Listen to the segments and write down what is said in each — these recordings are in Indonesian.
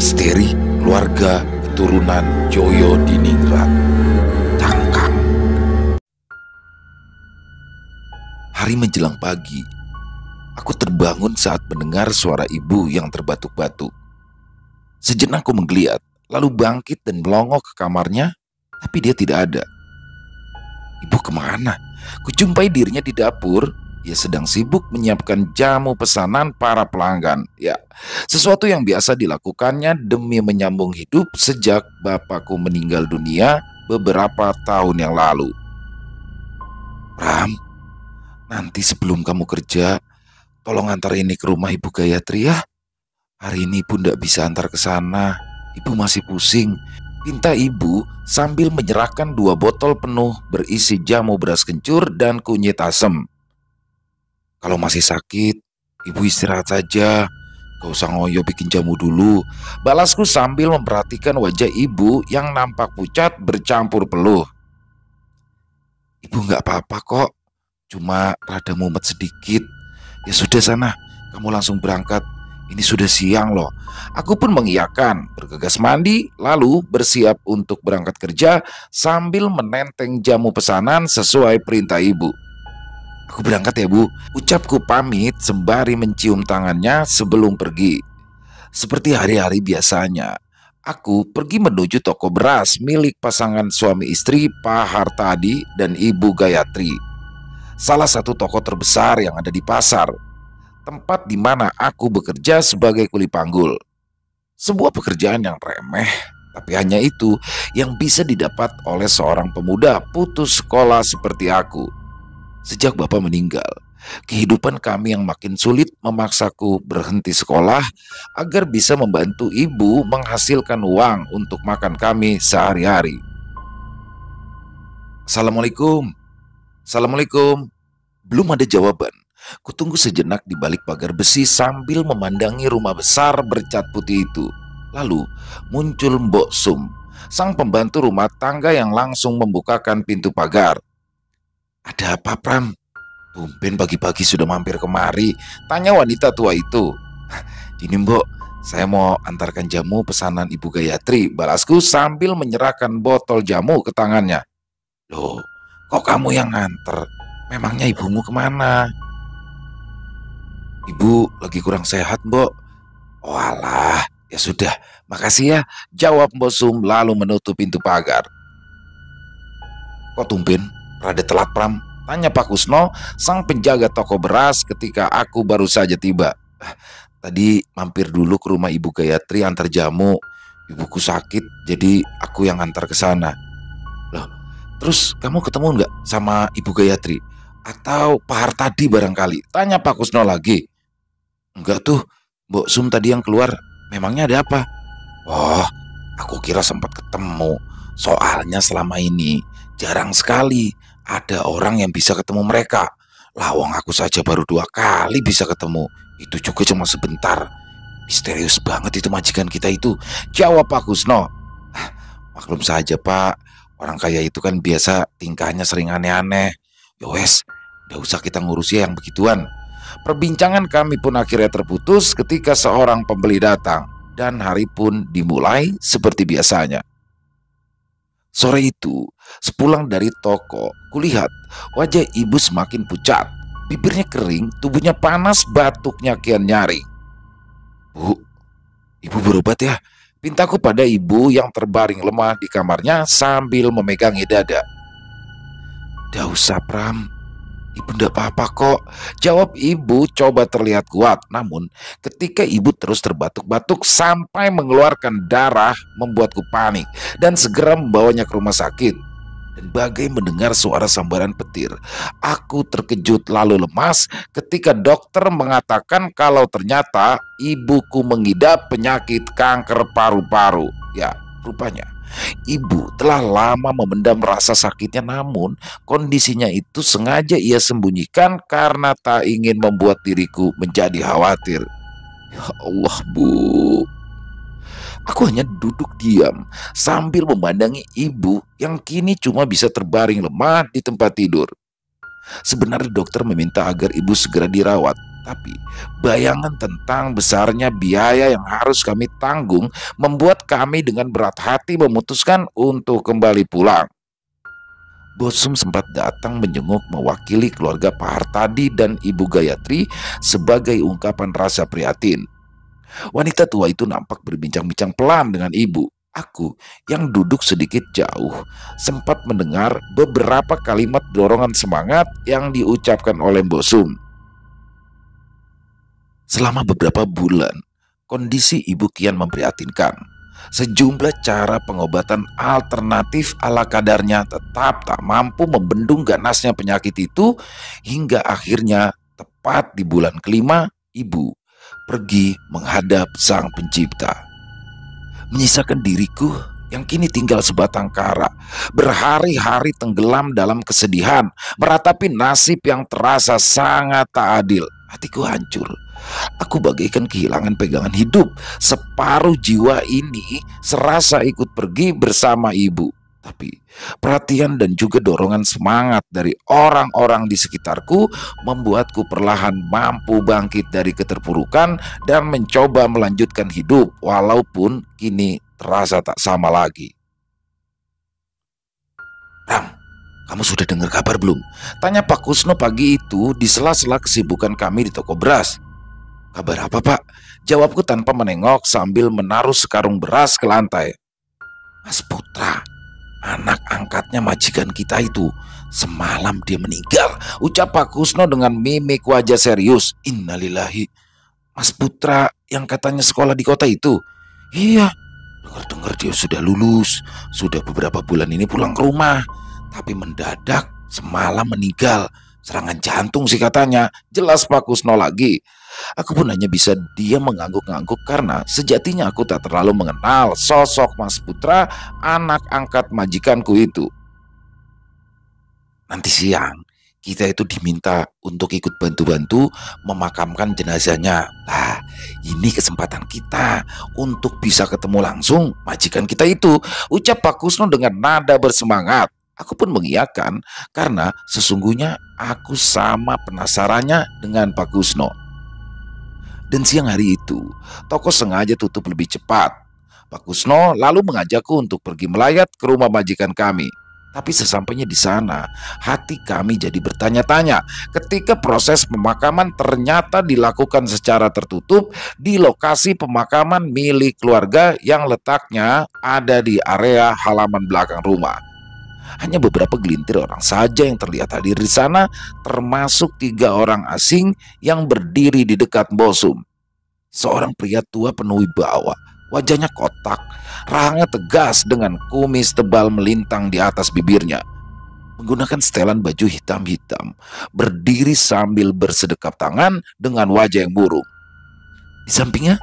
Misteri keluarga keturunan Joyo Diningrat. Cangkang. Hari menjelang pagi, aku terbangun saat mendengar suara ibu yang terbatuk-batuk. Sejenak aku menggeliat, lalu bangkit dan melongok ke kamarnya, tapi dia tidak ada. Ibu kemana? Kujumpai dirinya di dapur. Ia sedang sibuk menyiapkan jamu pesanan para pelanggan. Ya, sesuatu yang biasa dilakukannya demi menyambung hidup sejak bapakku meninggal dunia beberapa tahun yang lalu. Pram, nanti sebelum kamu kerja, tolong antar ini ke rumah Ibu Gayatri ya. Hari ini Ibu tidak bisa antar ke sana. Ibu masih pusing. Pinta ibu sambil menyerahkan 2 botol penuh berisi jamu beras kencur dan kunyit asem. Kalau masih sakit, ibu istirahat saja. Gak usah ngoyo bikin jamu dulu, balasku sambil memperhatikan wajah ibu yang nampak pucat bercampur peluh. Ibu gak apa-apa kok, cuma rada mumet sedikit. Ya sudah sana, kamu langsung berangkat. Ini sudah siang loh. Aku pun mengiyakan, bergegas mandi, lalu bersiap untuk berangkat kerja sambil menenteng jamu pesanan sesuai perintah ibu. Aku berangkat ya Bu, ucapku pamit sembari mencium tangannya sebelum pergi. Seperti hari-hari biasanya, aku pergi menuju toko beras milik pasangan suami istri Pak Hartadi dan Ibu Gayatri. Salah satu toko terbesar yang ada di pasar, tempat di mana aku bekerja sebagai kuli panggul. Sebuah pekerjaan yang remeh, tapi hanya itu yang bisa didapat oleh seorang pemuda putus sekolah seperti aku. Sejak bapak meninggal, kehidupan kami yang makin sulit memaksaku berhenti sekolah agar bisa membantu ibu menghasilkan uang untuk makan kami sehari-hari. Assalamualaikum. Assalamualaikum. Belum ada jawaban. Kutunggu sejenak di balik pagar besi sambil memandangi rumah besar bercat putih itu. Lalu muncul Mbok Sum, sang pembantu rumah tangga yang langsung membukakan pintu pagar. Ada apa, Pram? Tumben pagi-pagi sudah mampir kemari, tanya wanita tua itu. Ini Mbok, saya mau antarkan jamu pesanan Ibu Gayatri, balasku sambil menyerahkan botol jamu ke tangannya. Loh, kok kamu yang nganter? Memangnya ibumu kemana? Ibu lagi kurang sehat, Mbok. Oh alah, ya sudah, makasih ya, jawab Mbok Sum lalu menutup pintu pagar. Kok tumben? Rada telat, Pram, tanya Pak Kusno, sang penjaga toko beras ketika aku baru saja tiba. Tadi mampir dulu ke rumah Ibu Gayatri antar jamu. Ibuku sakit, jadi aku yang antar ke sana. Loh, terus kamu ketemu nggak sama Ibu Gayatri? Atau Pak Hartadi barangkali? Tanya Pak Kusno lagi. Enggak tuh, Mbok Sum tadi yang keluar. Memangnya ada apa? Oh, aku kira sempat ketemu. Soalnya selama ini jarang sekali ada orang yang bisa ketemu mereka. Lawang aku saja baru 2 kali bisa ketemu. Itu juga cuma sebentar. Misterius banget itu majikan kita itu, jawab Pak Kusno. Maklum saja Pak, orang kaya itu kan biasa tingkahnya sering aneh-aneh. Yowes, gak usah kita ngurusi yang begituan. Perbincangan kami pun akhirnya terputus ketika seorang pembeli datang. Dan hari pun dimulai seperti biasanya. Sore itu, sepulang dari toko, kulihat wajah ibu semakin pucat. Bibirnya kering, tubuhnya panas, batuknya kian nyaring. Bu, ibu berobat ya? Pintaku pada ibu yang terbaring lemah di kamarnya sambil memegangi dada. Tidak usah, Pram. Ibu tidak apa-apa kok, jawab ibu coba terlihat kuat. Namun ketika ibu terus terbatuk-batuk sampai mengeluarkan darah membuatku panik dan segera membawanya ke rumah sakit. Dan bagai mendengar suara sambaran petir, aku terkejut lalu lemas ketika dokter mengatakan kalau ternyata ibuku mengidap penyakit kanker paru-paru. Ya, rupanya ibu telah lama memendam rasa sakitnya, namun kondisinya itu sengaja ia sembunyikan karena tak ingin membuat diriku menjadi khawatir. Ya Allah, Bu. Aku hanya duduk diam sambil memandangi ibu yang kini cuma bisa terbaring lemah di tempat tidur. Sebenarnya dokter meminta agar ibu segera dirawat, Tapi bayangan tentang besarnya biaya yang harus kami tanggung membuat kami dengan berat hati memutuskan untuk kembali pulang. Bosum sempat datang menjenguk mewakili keluarga Pak Hartadi dan Ibu Gayatri sebagai ungkapan rasa prihatin. Wanita tua itu nampak berbincang-bincang pelan dengan ibu. Aku yang duduk sedikit jauh sempat mendengar beberapa kalimat dorongan semangat yang diucapkan oleh Bosum. Selama beberapa bulan, kondisi ibu kian memprihatinkan. Sejumlah cara pengobatan alternatif ala kadarnya tetap tak mampu membendung ganasnya penyakit itu, hingga akhirnya tepat di bulan kelima, ibu pergi menghadap Sang Pencipta. Menyisakan diriku yang kini tinggal sebatang kara, berhari-hari tenggelam dalam kesedihan, meratapi nasib yang terasa sangat tak adil. Hatiku hancur. Aku bagaikan kehilangan pegangan hidup. Separuh jiwa ini serasa ikut pergi bersama ibu. Tapi perhatian dan juga dorongan semangat dari orang-orang di sekitarku membuatku perlahan mampu bangkit dari keterpurukan dan mencoba melanjutkan hidup, walaupun kini terasa tak sama lagi. Ram, kamu sudah dengar kabar belum? Tanya Pak Kusno pagi itu di sela-sela kesibukan kami di toko beras. Kabar apa, Pak? Jawabku tanpa menengok sambil menaruh sekarung beras ke lantai. Mas Putra, anak angkatnya majikan kita itu, semalam dia meninggal, ucap Pak Kusno dengan mimik wajah serius. Innalillahi. Mas Putra yang katanya sekolah di kota itu? Iya, dengar-dengar dia sudah lulus, sudah beberapa bulan ini pulang ke rumah. Tapi mendadak semalam meninggal, serangan jantung sih katanya. Jelas Pak Kusno lagi. Aku pun hanya bisa diam mengangguk-angguk karena sejatinya aku tak terlalu mengenal sosok Mas Putra, anak angkat majikanku itu. Nanti siang kita itu diminta untuk ikut bantu-bantu memakamkan jenazahnya. Nah, ini kesempatan kita untuk bisa ketemu langsung majikan kita itu, ucap Pak Kusno dengan nada bersemangat. Aku pun mengiyakan karena sesungguhnya aku sama penasarannya dengan Pak Kusno. Dan siang hari itu, toko sengaja tutup lebih cepat. Pak Kusno lalu mengajakku untuk pergi melayat ke rumah majikan kami. Tapi sesampainya di sana, hati kami jadi bertanya-tanya ketika proses pemakaman ternyata dilakukan secara tertutup di lokasi pemakaman milik keluarga yang letaknya ada di area halaman belakang rumah. Hanya beberapa gelintir orang saja yang terlihat hadir di sana, termasuk 3 orang asing yang berdiri di dekat Bosum. Seorang pria tua penuh wibawa, wajahnya kotak, rahangnya tegas dengan kumis tebal melintang di atas bibirnya. Menggunakan setelan baju hitam-hitam, berdiri sambil bersedekap tangan dengan wajah yang murung. Di sampingnya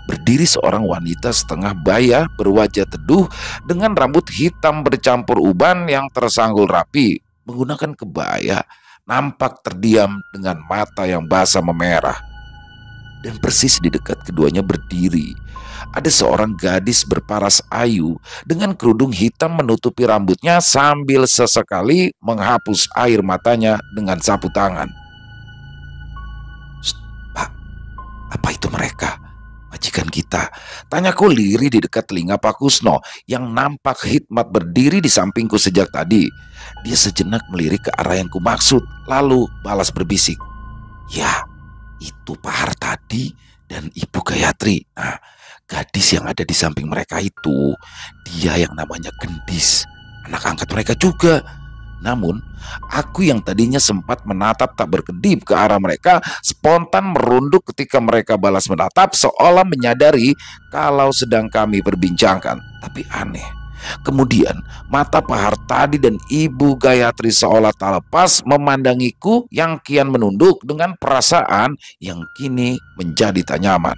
berdiri seorang wanita setengah baya berwajah teduh dengan rambut hitam bercampur uban yang tersanggul rapi. Menggunakan kebaya, nampak terdiam dengan mata yang basah memerah. Dan persis di dekat keduanya berdiri ada seorang gadis berparas ayu dengan kerudung hitam menutupi rambutnya sambil sesekali menghapus air matanya dengan sapu tangan. Pak, apa itu mereka? Majikan kita, tanyaku lirih di dekat telinga Pak Kusno yang nampak hikmat berdiri di sampingku sejak tadi. Dia sejenak melirik ke arah yang kumaksud, lalu balas berbisik. Ya, itu Pak Hartadi dan Ibu Gayatri. Nah, gadis yang ada di samping mereka itu, dia yang namanya Gendis, anak angkat mereka juga. Namun, aku yang tadinya sempat menatap tak berkedip ke arah mereka, spontan merunduk ketika mereka balas menatap seolah menyadari kalau sedang kami perbincangkan. Tapi aneh, kemudian mata Pak Hartadi dan Ibu Gayatri seolah tak lepas memandangiku yang kian menunduk dengan perasaan yang kini menjadi tak nyaman.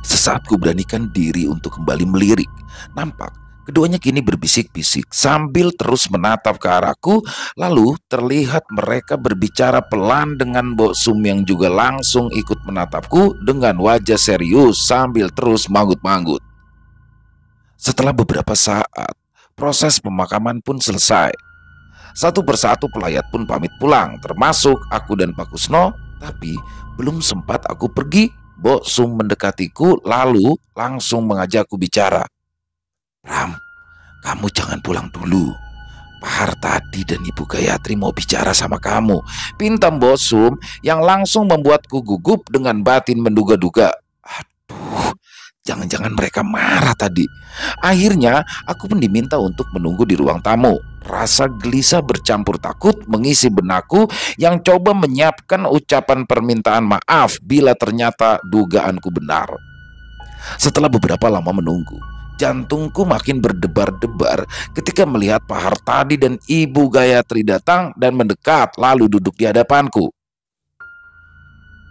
Sesaat ku beranikan diri untuk kembali melirik, nampak keduanya kini berbisik-bisik sambil terus menatap ke arahku. Lalu terlihat mereka berbicara pelan dengan Bosum yang juga langsung ikut menatapku dengan wajah serius sambil terus manggut-manggut. Setelah beberapa saat, proses pemakaman pun selesai. Satu persatu pelayat pun pamit pulang, termasuk aku dan Pak Kusno. Tapi belum sempat aku pergi, Mbok Sum mendekatiku lalu langsung mengajakku bicara. Pram, kamu jangan pulang dulu. Pak Hartadi dan Ibu Gayatri mau bicara sama kamu, pinta Mbok Sum yang langsung membuatku gugup dengan batin menduga-duga. Aduh, jangan-jangan mereka marah tadi. Akhirnya aku pun diminta untuk menunggu di ruang tamu. Rasa gelisah bercampur takut mengisi benakku yang coba menyiapkan ucapan permintaan maaf bila ternyata dugaanku benar. Setelah beberapa lama menunggu, jantungku makin berdebar-debar ketika melihat Pak Hartadi dan Ibu Gayatri datang dan mendekat lalu duduk di hadapanku.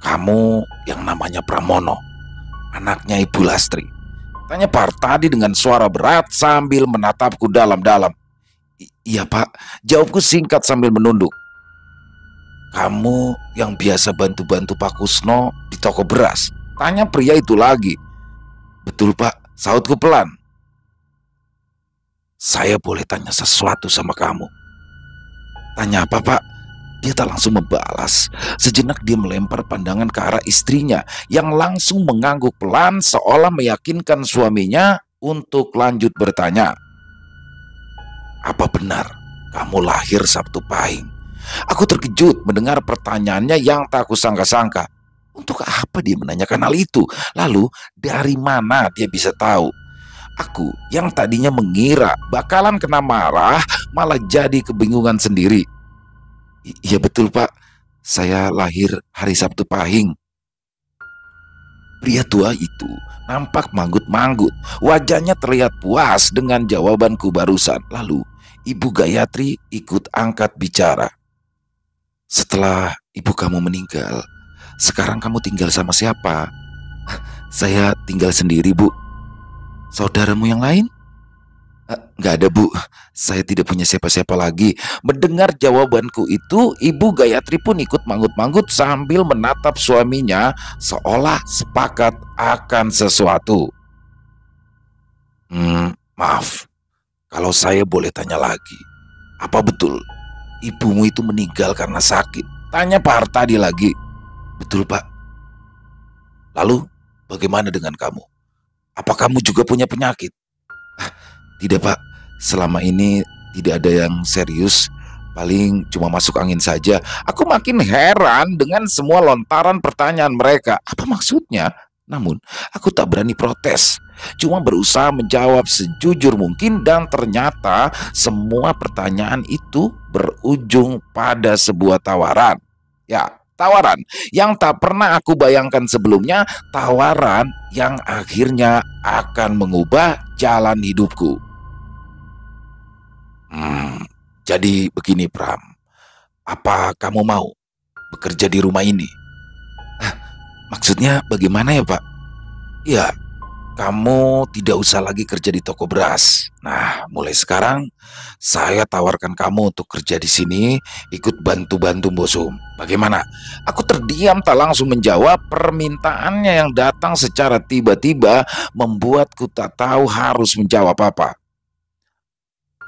Kamu yang namanya Pramono, anaknya Ibu Lastri? Tanya Pak Hartadi dengan suara berat sambil menatapku dalam-dalam. Iya Pak, jawabku singkat sambil menunduk. Kamu yang biasa bantu-bantu Pak Kusno di toko beras? Tanya pria itu lagi. Betul Pak, sautku pelan. Saya boleh tanya sesuatu sama kamu? Tanya apa Pak? Dia tak langsung membalas. Sejenak dia melempar pandangan ke arah istrinya yang langsung mengangguk pelan seolah meyakinkan suaminya untuk lanjut bertanya. Apa benar kamu lahir Sabtu Pahing? Aku terkejut mendengar pertanyaannya yang tak kusangka-sangka. Untuk apa dia menanyakan hal itu? Lalu dari mana dia bisa tahu? Aku yang tadinya mengira bakalan kena marah malah jadi kebingungan sendiri. Iya betul Pak, saya lahir hari Sabtu Pahing. Pria tua itu nampak manggut-manggut. Wajahnya terlihat puas dengan jawabanku barusan. Lalu Ibu Gayatri ikut angkat bicara. Setelah ibu kamu meninggal, sekarang kamu tinggal sama siapa? Saya tinggal sendiri Bu. Saudaramu yang lain? Nggak ada Bu, saya tidak punya siapa-siapa lagi. Mendengar jawabanku itu, Ibu Gayatri pun ikut manggut-manggut sambil menatap suaminya seolah sepakat akan sesuatu. Maaf, kalau saya boleh tanya lagi, apa betul ibumu itu meninggal karena sakit? Tanya Pak Hartadi lagi. Betul Pak. Lalu bagaimana dengan kamu? Apa kamu juga punya penyakit? Tidak Pak, selama ini tidak ada yang serius, paling cuma masuk angin saja. Aku makin heran dengan semua lontaran pertanyaan mereka. Apa maksudnya? Namun aku tak berani protes, cuma berusaha menjawab sejujur mungkin dan ternyata semua pertanyaan itu berujung pada sebuah tawaran. Ya, tawaran yang tak pernah aku bayangkan sebelumnya, tawaran yang akhirnya akan mengubah jalan hidupku. Jadi begini Pram, apa kamu mau bekerja di rumah ini? Maksudnya bagaimana ya Pak? Ya, kamu tidak usah lagi kerja di toko beras. Nah, mulai sekarang saya tawarkan kamu untuk kerja di sini, ikut bantu-bantu Mbok Sum. Bagaimana? Aku terdiam tak langsung menjawab. Permintaannya yang datang secara tiba-tiba membuatku tak tahu harus menjawab apa.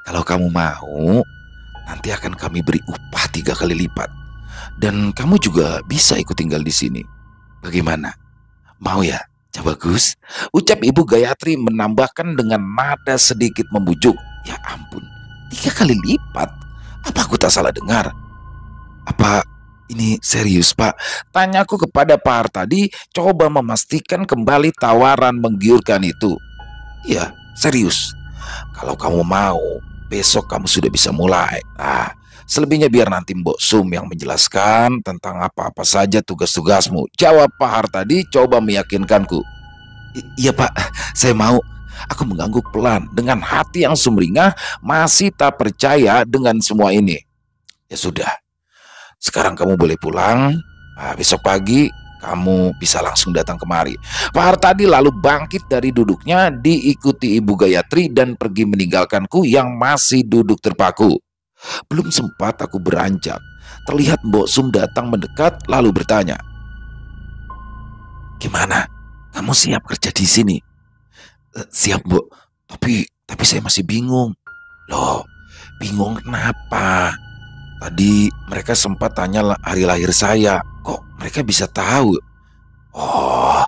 Kalau kamu mau, nanti akan kami beri upah 3 kali lipat. Dan kamu juga bisa ikut tinggal di sini. Bagaimana? Mau ya? Coba Gus, ucap Ibu Gayatri menambahkan dengan nada sedikit membujuk. Ya ampun, 3 kali lipat? Apa aku tak salah dengar? Apa ini serius Pak? Tanyaku kepada Pak Hartadi, coba memastikan kembali tawaran menggiurkan itu. Iya, serius. Kalau kamu mau, besok kamu sudah bisa mulai. Nah, selebihnya biar nanti Mbok Sum yang menjelaskan tentang apa-apa saja tugas-tugasmu. Jawab Pak Hartadi coba meyakinkanku. Iya Pak, saya mau. Aku mengangguk pelan dengan hati yang sumringah, masih tak percaya dengan semua ini. Ya sudah, sekarang kamu boleh pulang. Nah, besok pagi kamu bisa langsung datang kemari. Pak Hartadi lalu bangkit dari duduknya, diikuti Ibu Gayatri dan pergi meninggalkanku yang masih duduk terpaku. Belum sempat aku beranjak, terlihat Mbok Sum datang mendekat lalu bertanya, "Gimana? Kamu siap kerja di sini?" Siap Mbok, tapi saya masih bingung. Loh, bingung kenapa? Tadi mereka sempat tanya hari lahir saya, kok mereka bisa tahu? Oh,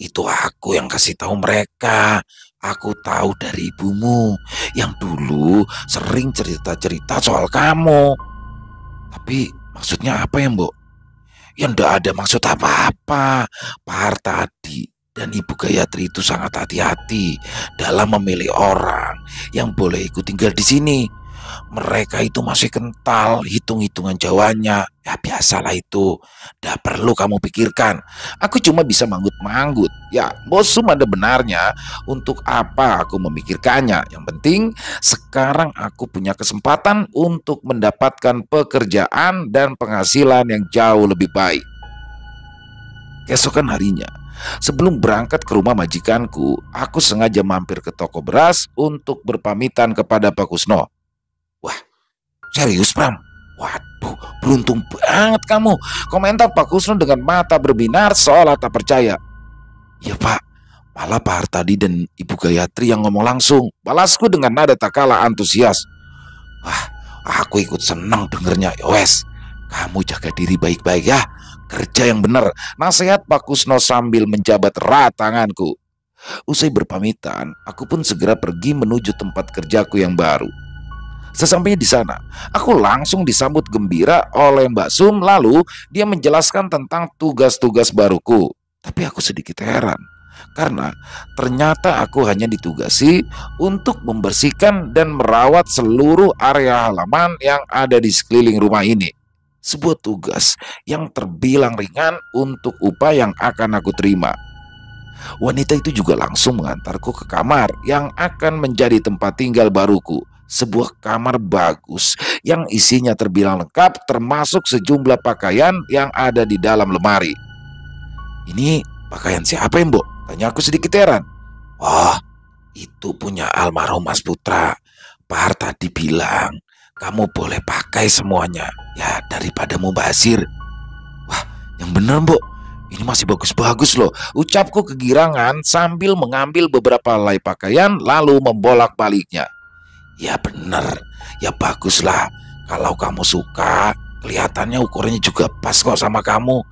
itu aku yang kasih tahu mereka. Aku tahu dari ibumu yang dulu sering cerita-cerita soal kamu. Tapi maksudnya apa ya, Mbok? Ya ndak ada maksud apa-apa. Pak Hartadi dan Ibu Gayatri itu sangat hati-hati dalam memilih orang yang boleh ikut tinggal di sini. Mereka itu masih kental hitung-hitungan Jawanya. Ya biasalah itu. Ndak perlu kamu pikirkan. Aku cuma bisa manggut-manggut. Ya, Bosum ada benarnya. Untuk apa aku memikirkannya? Yang penting sekarang aku punya kesempatan untuk mendapatkan pekerjaan dan penghasilan yang jauh lebih baik. Keesokan harinya, sebelum berangkat ke rumah majikanku, aku sengaja mampir ke toko beras untuk berpamitan kepada Pak Kusno. Wah, serius Pram? Waduh, beruntung banget kamu. Komentar Pak Kusno dengan mata berbinar seolah tak percaya. Ya Pak, malah Pak Hartadi dan Ibu Gayatri yang ngomong langsung. Balasku dengan nada tak kalah antusias. Wah, aku ikut senang dengernya. Wes, kamu jaga diri baik-baik ya. Kerja yang benar. Nasihat Pak Kusno sambil menjabat erat tanganku. Usai berpamitan, aku pun segera pergi menuju tempat kerjaku yang baru. Sesampainya di sana, aku langsung disambut gembira oleh Mbak Sum. Lalu dia menjelaskan tentang tugas-tugas baruku. Tapi aku sedikit heran karena ternyata aku hanya ditugasi untuk membersihkan dan merawat seluruh area halaman yang ada di sekeliling rumah ini. Sebuah tugas yang terbilang ringan untuk upah yang akan aku terima. Wanita itu juga langsung mengantarku ke kamar yang akan menjadi tempat tinggal baruku. Sebuah kamar bagus yang isinya terbilang lengkap, termasuk sejumlah pakaian yang ada di dalam lemari. Ini pakaian siapa ya, Mbok? Tanya aku sedikit heran. Oh, itu punya almarhum Mas Putra. Pak Hartadi bilang kamu boleh pakai semuanya, ya daripada mubazir. Wah, yang bener Mbok, ini masih bagus-bagus loh. Ucapku kegirangan sambil mengambil beberapa helai pakaian lalu membolak-baliknya. Ya bener, ya baguslah. Kalau kamu suka, kelihatannya ukurannya juga pas kok sama kamu.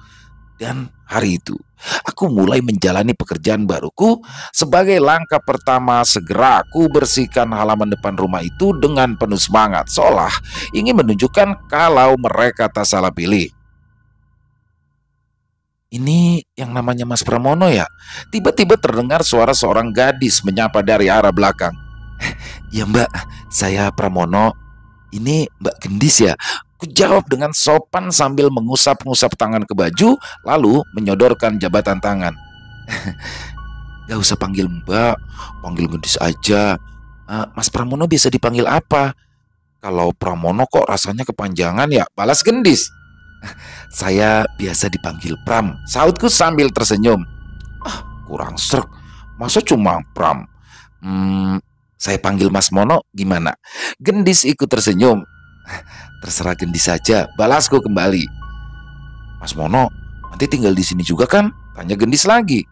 Dan hari itu, aku mulai menjalani pekerjaan baruku. Sebagai langkah pertama, segera aku bersihkan halaman depan rumah itu dengan penuh semangat, seolah ingin menunjukkan kalau mereka tak salah pilih. Ini yang namanya Mas Pramono ya? Tiba-tiba terdengar suara seorang gadis menyapa dari arah belakang. Ya Mbak, saya Pramono. Ini Mbak Gendis ya? Kujawab dengan sopan sambil mengusap-ngusap tangan ke baju, lalu menyodorkan jabatan tangan. Gak usah panggil Mbak, panggil Gendis aja. Mas Pramono biasa dipanggil apa? Kalau Pramono kok rasanya kepanjangan ya, balas Gendis. Saya biasa dipanggil Pram, sautku sambil tersenyum. Kurang srek, masa cuma Pram? Saya panggil Mas Mono gimana? Gendis ikut tersenyum. Terserah Gendis saja, balasku kembali. Mas Mono, nanti tinggal di sini juga kan? Tanya Gendis lagi.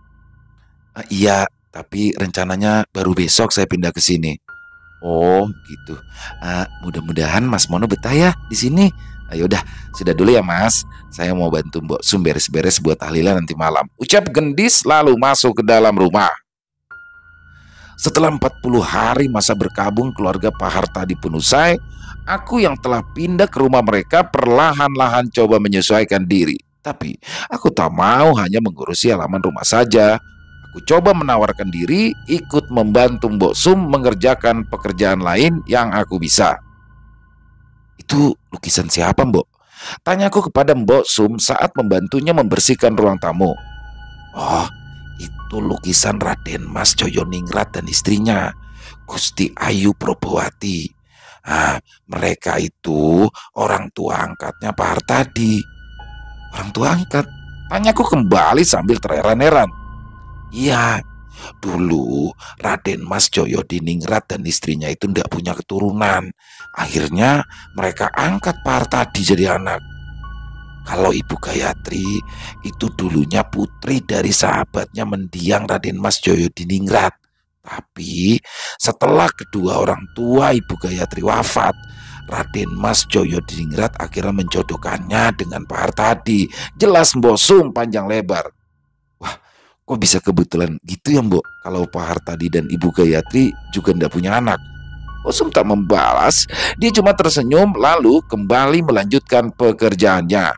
Iya, tapi rencananya baru besok saya pindah ke sini. Oh, gitu. Mudah-mudahan Mas Mono betah ya di sini. Ayo udah, sudah dulu ya Mas. Saya mau bantu Mbok Sum beres-beres buat tahlilan nanti malam. Ucap Gendis lalu masuk ke dalam rumah. Setelah 40 hari masa berkabung keluarga Pak Hartadi pun usai, aku yang telah pindah ke rumah mereka perlahan-lahan coba menyesuaikan diri. Tapi aku tak mau hanya mengurusi halaman rumah saja. Aku coba menawarkan diri ikut membantu Mbok Sum mengerjakan pekerjaan lain yang aku bisa. Itu lukisan siapa Mbok? Tanyaku kepada Mbok Sum saat membantunya membersihkan ruang tamu. Oh, itu lukisan Raden Mas Joyoningrat dan istrinya, Gusti Ayu Probowati. Mereka itu orang tua angkatnya Pak Hartadi. Orang tua angkat? Tanyaku kembali sambil terheran-heran. Iya, dulu Raden Mas Joyoningrat dan istrinya itu tidak punya keturunan. Akhirnya mereka angkat Pak Hartadi jadi anak. Kalau Ibu Gayatri itu dulunya putri dari sahabatnya mendiang Raden Mas Joyoningrat. Tapi setelah kedua orang tua Ibu Gayatri wafat, Raden Mas Joyodiningrat akhirnya menjodohkannya dengan Pak Hartadi. Jelas Mbok Sum panjang lebar. Wah, kok bisa kebetulan gitu ya Mbok? Kalau Pak Hartadi dan Ibu Gayatri juga ndak punya anak. Mbok Sum tak membalas, dia cuma tersenyum lalu kembali melanjutkan pekerjaannya.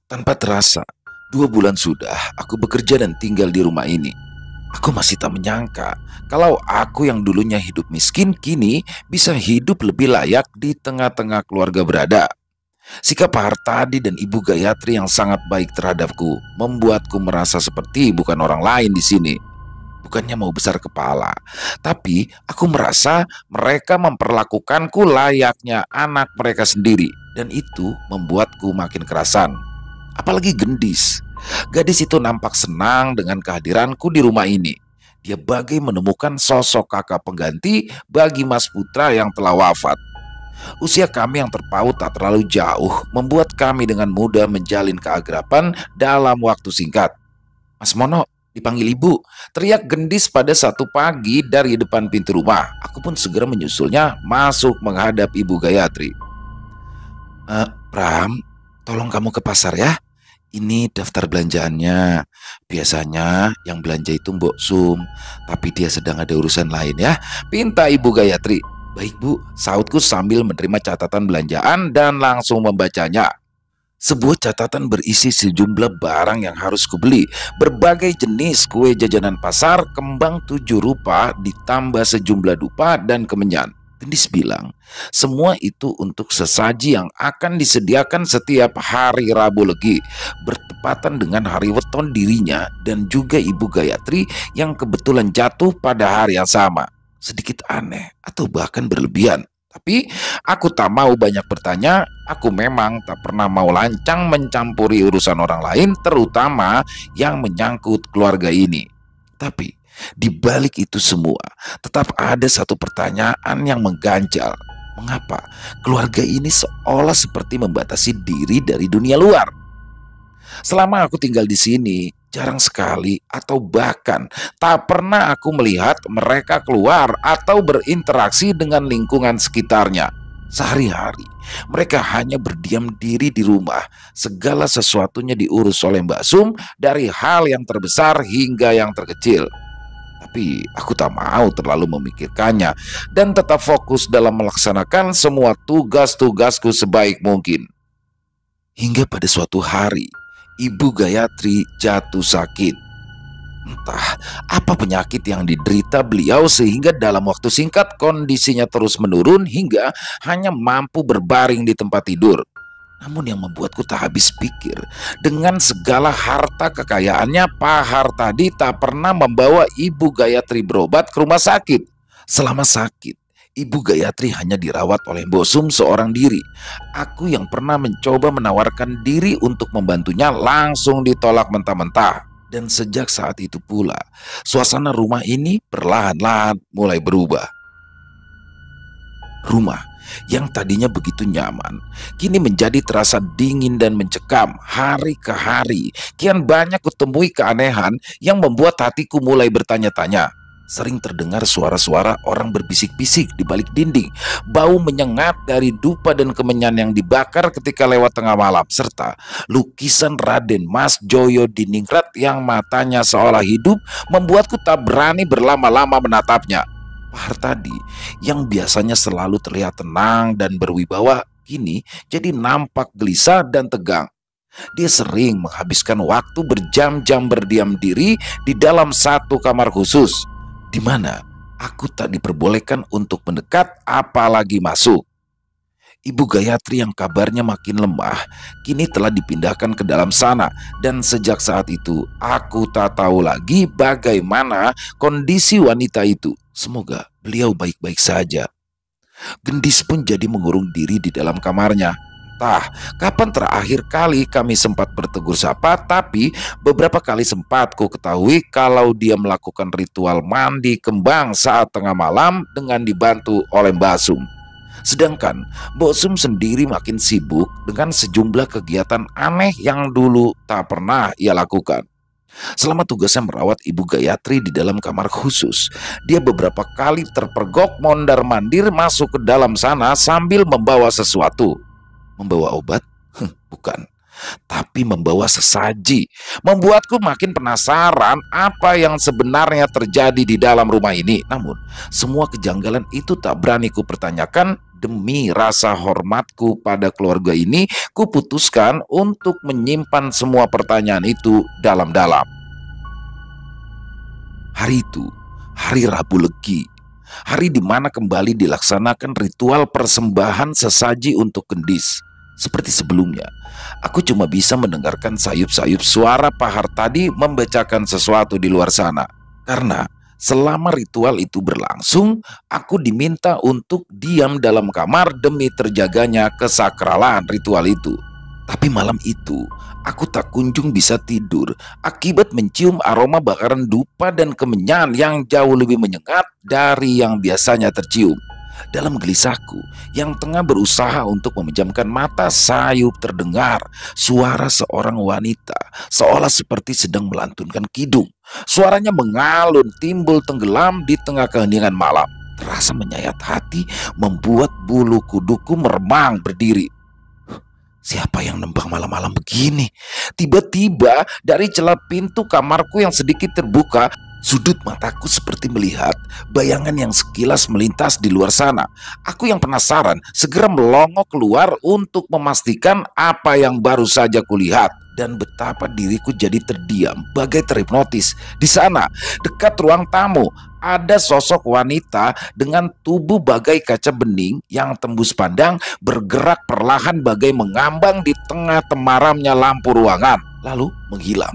Tanpa terasa, 2 bulan sudah aku bekerja dan tinggal di rumah ini. Aku masih tak menyangka kalau aku yang dulunya hidup miskin kini bisa hidup lebih layak di tengah-tengah keluarga berada. Sikap Pak Hartadi dan Ibu Gayatri yang sangat baik terhadapku membuatku merasa seperti bukan orang lain di sini. Bukannya mau besar kepala, tapi aku merasa mereka memperlakukanku layaknya anak mereka sendiri dan itu membuatku makin kerasan. Apalagi Gendis. Gadis itu nampak senang dengan kehadiranku di rumah ini. Dia bagai menemukan sosok kakak pengganti bagi Mas Putra yang telah wafat. Usia kami yang terpaut tak terlalu jauh membuat kami dengan mudah menjalin keakraban dalam waktu singkat. Mas Mono, dipanggil ibu, teriak Gendis pada satu pagi dari depan pintu rumah. Aku pun segera menyusulnya masuk menghadap Ibu Gayatri. Pram, tolong kamu ke pasar ya. Ini daftar belanjaannya. Biasanya yang belanja itu Mbok Sum, tapi dia sedang ada urusan lain ya. Pinta Ibu Gayatri. Baik Bu, sautku sambil menerima catatan belanjaan dan langsung membacanya. Sebuah catatan berisi sejumlah barang yang harus kubeli. Berbagai jenis kue jajanan pasar, kembang 7 rupa, ditambah sejumlah dupa dan kemenyan. Gendis bilang, semua itu untuk sesaji yang akan disediakan setiap hari Rabu Legi, bertepatan dengan hari weton dirinya dan juga Ibu Gayatri yang kebetulan jatuh pada hari yang sama. Sedikit aneh atau bahkan berlebihan. Tapi aku tak mau banyak bertanya, aku memang tak pernah mau lancang mencampuri urusan orang lain, terutama yang menyangkut keluarga ini. Tapi di balik itu semua, tetap ada satu pertanyaan yang mengganjal. Mengapa keluarga ini seolah seperti membatasi diri dari dunia luar? Selama aku tinggal di sini, jarang sekali atau bahkan tak pernah aku melihat mereka keluar atau berinteraksi dengan lingkungan sekitarnya. Sehari-hari, mereka hanya berdiam diri di rumah. Segala sesuatunya diurus oleh Mbak Sum, dari hal yang terbesar hingga yang terkecil. Tapi aku tak mau terlalu memikirkannya dan tetap fokus dalam melaksanakan semua tugas-tugasku sebaik mungkin. Hingga pada suatu hari, Ibu Gayatri jatuh sakit. Entah apa penyakit yang diderita beliau sehingga dalam waktu singkat kondisinya terus menurun hingga hanya mampu berbaring di tempat tidur. Namun yang membuatku tak habis pikir, dengan segala harta kekayaannya, Pak Hartadi tak pernah membawa Ibu Gayatri berobat ke rumah sakit. Selama sakit, Ibu Gayatri hanya dirawat oleh Mbok Sum seorang diri. Aku yang pernah mencoba menawarkan diri untuk membantunya langsung ditolak mentah-mentah. Dan sejak saat itu pula, suasana rumah ini perlahan-lahan mulai berubah. Rumah yang tadinya begitu nyaman, kini menjadi terasa dingin dan mencekam. Hari ke hari, kian banyak kutemui keanehan yang membuat hatiku mulai bertanya-tanya. Sering terdengar suara-suara orang berbisik-bisik di balik dinding, bau menyengat dari dupa dan kemenyan yang dibakar ketika lewat tengah malam, serta lukisan Raden Mas Joyodiningrat yang matanya seolah hidup membuatku tak berani berlama-lama menatapnya. Pak Hartadi yang biasanya selalu terlihat tenang dan berwibawa kini jadi nampak gelisah dan tegang. Dia sering menghabiskan waktu berjam-jam berdiam diri di dalam satu kamar khusus, di mana aku tak diperbolehkan untuk mendekat apalagi masuk. Ibu Gayatri yang kabarnya makin lemah kini telah dipindahkan ke dalam sana, dan sejak saat itu aku tak tahu lagi bagaimana kondisi wanita itu. Semoga beliau baik-baik saja. Gendis pun jadi mengurung diri di dalam kamarnya. Entah kapan terakhir kali kami sempat bertegur sapa, tapi beberapa kali sempat ku ketahui kalau dia melakukan ritual mandi kembang saat tengah malam dengan dibantu oleh Mbak Sum. Sedangkan Mbok Sum sendiri makin sibuk dengan sejumlah kegiatan aneh yang dulu tak pernah ia lakukan. Selama tugasnya merawat Ibu Gayatri di dalam kamar khusus, dia beberapa kali terpergok mondar-mandir masuk ke dalam sana sambil membawa sesuatu. Membawa obat? Bukan, tapi membawa sesaji. Membuatku makin penasaran apa yang sebenarnya terjadi di dalam rumah ini. Namun, semua kejanggalan itu tak berani kupertanyakan. Demi rasa hormatku pada keluarga ini, kuputuskan untuk menyimpan semua pertanyaan itu dalam-dalam. Hari itu, hari Rabu Legi, hari di mana kembali dilaksanakan ritual persembahan sesaji untuk gendis. Seperti sebelumnya, aku cuma bisa mendengarkan sayup-sayup suara Pak Hartadi membacakan sesuatu di luar sana. Karena selama ritual itu berlangsung, aku diminta untuk diam dalam kamar demi terjaganya kesakralan ritual itu. Tapi malam itu, aku tak kunjung bisa tidur akibat mencium aroma bakaran dupa dan kemenyan yang jauh lebih menyengat dari yang biasanya tercium. Dalam gelisahku yang tengah berusaha untuk memejamkan mata, sayup terdengar suara seorang wanita seolah seperti sedang melantunkan kidung. Suaranya mengalun, timbul tenggelam di tengah keheningan malam. Terasa menyayat hati, membuat bulu kuduku meremang berdiri. Siapa yang nembang malam-malam begini? Tiba-tiba dari celah pintu kamarku yang sedikit terbuka, sudut mataku seperti melihat bayangan yang sekilas melintas di luar sana. Aku yang penasaran segera melongok keluar untuk memastikan apa yang baru saja kulihat. Dan betapa diriku jadi terdiam bagai terhipnotis. Di sana, dekat ruang tamu, ada sosok wanita dengan tubuh bagai kaca bening yang tembus pandang bergerak perlahan bagai mengambang di tengah temaramnya lampu ruangan, lalu menghilang.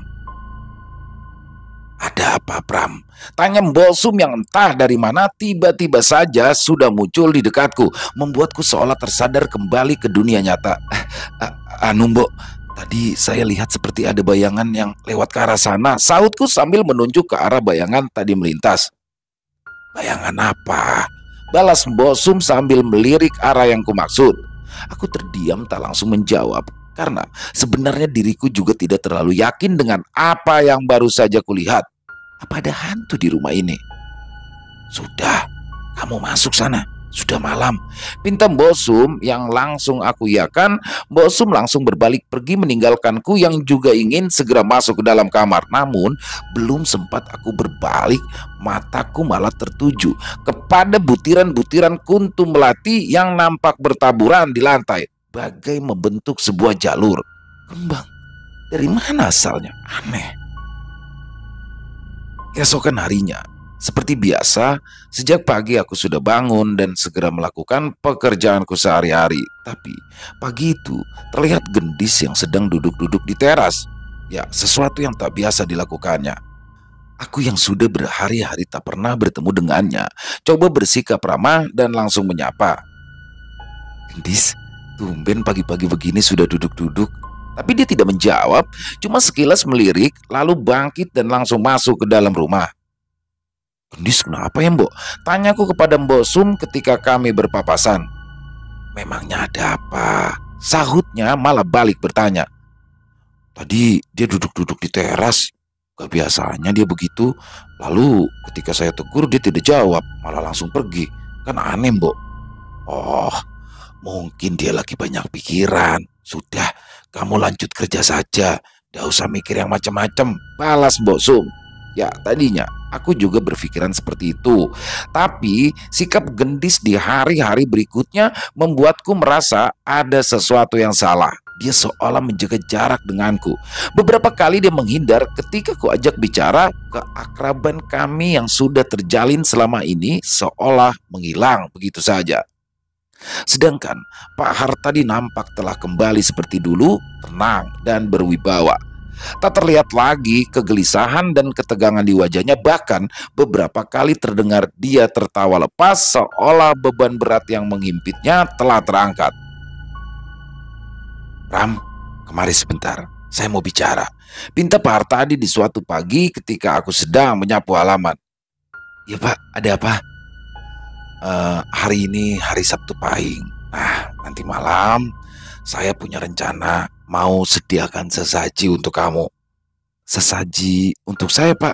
Ada apa, Pram? Tanya Mbok Sum yang entah dari mana tiba-tiba saja sudah muncul di dekatku, membuatku seolah tersadar kembali ke dunia nyata. Anu Mbok, tadi saya lihat seperti ada bayangan yang lewat ke arah sana, sahutku sambil menunjuk ke arah bayangan tadi melintas. Bayangan apa? Balas Mbok Sum sambil melirik arah yang kumaksud. Aku terdiam tak langsung menjawab, karena sebenarnya diriku juga tidak terlalu yakin dengan apa yang baru saja kulihat. Apa ada hantu di rumah ini? Sudah, kamu masuk sana. Sudah malam, pinta Mbok Sum yang langsung aku iakan. Mbok Sum langsung berbalik pergi meninggalkanku yang juga ingin segera masuk ke dalam kamar. Namun belum sempat aku berbalik, mataku malah tertuju kepada butiran-butiran kuntu melati yang nampak bertaburan di lantai, bagai membentuk sebuah jalur. Kembang, dari mana asalnya? Aneh. Keesokan harinya, seperti biasa, sejak pagi aku sudah bangun dan segera melakukan pekerjaanku sehari-hari. Tapi pagi itu terlihat gendis yang sedang duduk-duduk di teras. Ya, sesuatu yang tak biasa dilakukannya. Aku yang sudah berhari-hari tak pernah bertemu dengannya, coba bersikap ramah dan langsung menyapa. Gendis, tumben pagi-pagi begini sudah duduk-duduk. Tapi dia tidak menjawab, cuma sekilas melirik, lalu bangkit dan langsung masuk ke dalam rumah. Gendis, kenapa ya Mbok? Tanyaku kepada Mbok Sum ketika kami berpapasan. Memangnya ada apa? Sahutnya malah balik bertanya. Tadi dia duduk-duduk di teras. Gak biasanya dia begitu. Lalu ketika saya tegur dia tidak jawab, malah langsung pergi. Kan aneh Mbok. Oh, mungkin dia lagi banyak pikiran. Sudah, kamu lanjut kerja saja. Gak usah mikir yang macam-macam, balas Mbok Sum. Ya, tadinya aku juga berpikiran seperti itu. Tapi sikap Gendis di hari-hari berikutnya membuatku merasa ada sesuatu yang salah. Dia seolah menjaga jarak denganku. Beberapa kali dia menghindar ketika ku ajak bicara. Keakraban kami yang sudah terjalin selama ini seolah menghilang begitu saja. Sedangkan Pak Hartadi nampak telah kembali seperti dulu, tenang dan berwibawa. Tak terlihat lagi kegelisahan dan ketegangan di wajahnya. Bahkan beberapa kali terdengar dia tertawa lepas, seolah beban berat yang menghimpitnya telah terangkat. Ram, kemari sebentar, saya mau bicara, pinta Pak Hartadi di suatu pagi ketika aku sedang menyapu halaman. Ya Pak, ada apa? Hari ini hari Sabtu Pahing. Nah, nanti malam saya punya rencana mau sediakan sesaji untuk kamu. Sesaji untuk saya, Pak.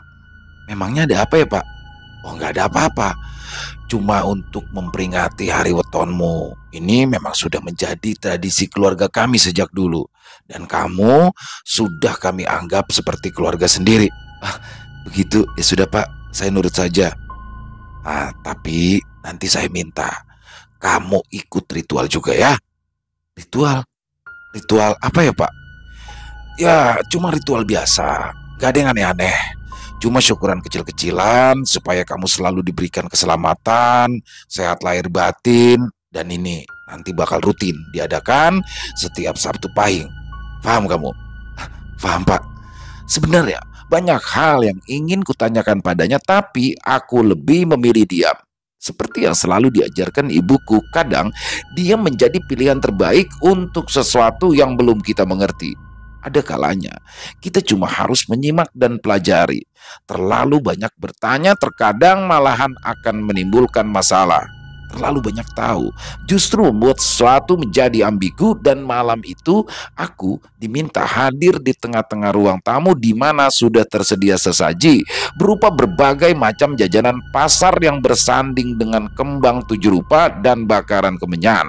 Memangnya ada apa ya, Pak? Oh, nggak ada apa-apa. Cuma untuk memperingati hari wetonmu. Ini memang sudah menjadi tradisi keluarga kami sejak dulu. Dan kamu sudah kami anggap seperti keluarga sendiri. Ah, begitu. Ya sudah, Pak. Saya nurut saja. Ah, tapi nanti saya minta kamu ikut ritual juga ya. Ritual? Ritual apa ya, Pak? Ya, cuma ritual biasa. Gak ada yang aneh-aneh. Cuma syukuran kecil-kecilan supaya kamu selalu diberikan keselamatan, sehat lahir batin, dan ini nanti bakal rutin diadakan setiap Sabtu Pahing. Paham kamu? Paham, Pak. Sebenarnya banyak hal yang ingin kutanyakan padanya, tapi aku lebih memilih diam. Seperti yang selalu diajarkan ibuku, kadang diam menjadi pilihan terbaik untuk sesuatu yang belum kita mengerti. Ada kalanya kita cuma harus menyimak dan pelajari. Terlalu banyak bertanya terkadang malahan akan menimbulkan masalah. Terlalu banyak tahu justru membuat sesuatu menjadi ambigu, dan malam itu aku diminta hadir di tengah-tengah ruang tamu di mana sudah tersedia sesaji berupa berbagai macam jajanan pasar yang bersanding dengan kembang tujuh rupa dan bakaran kemenyan.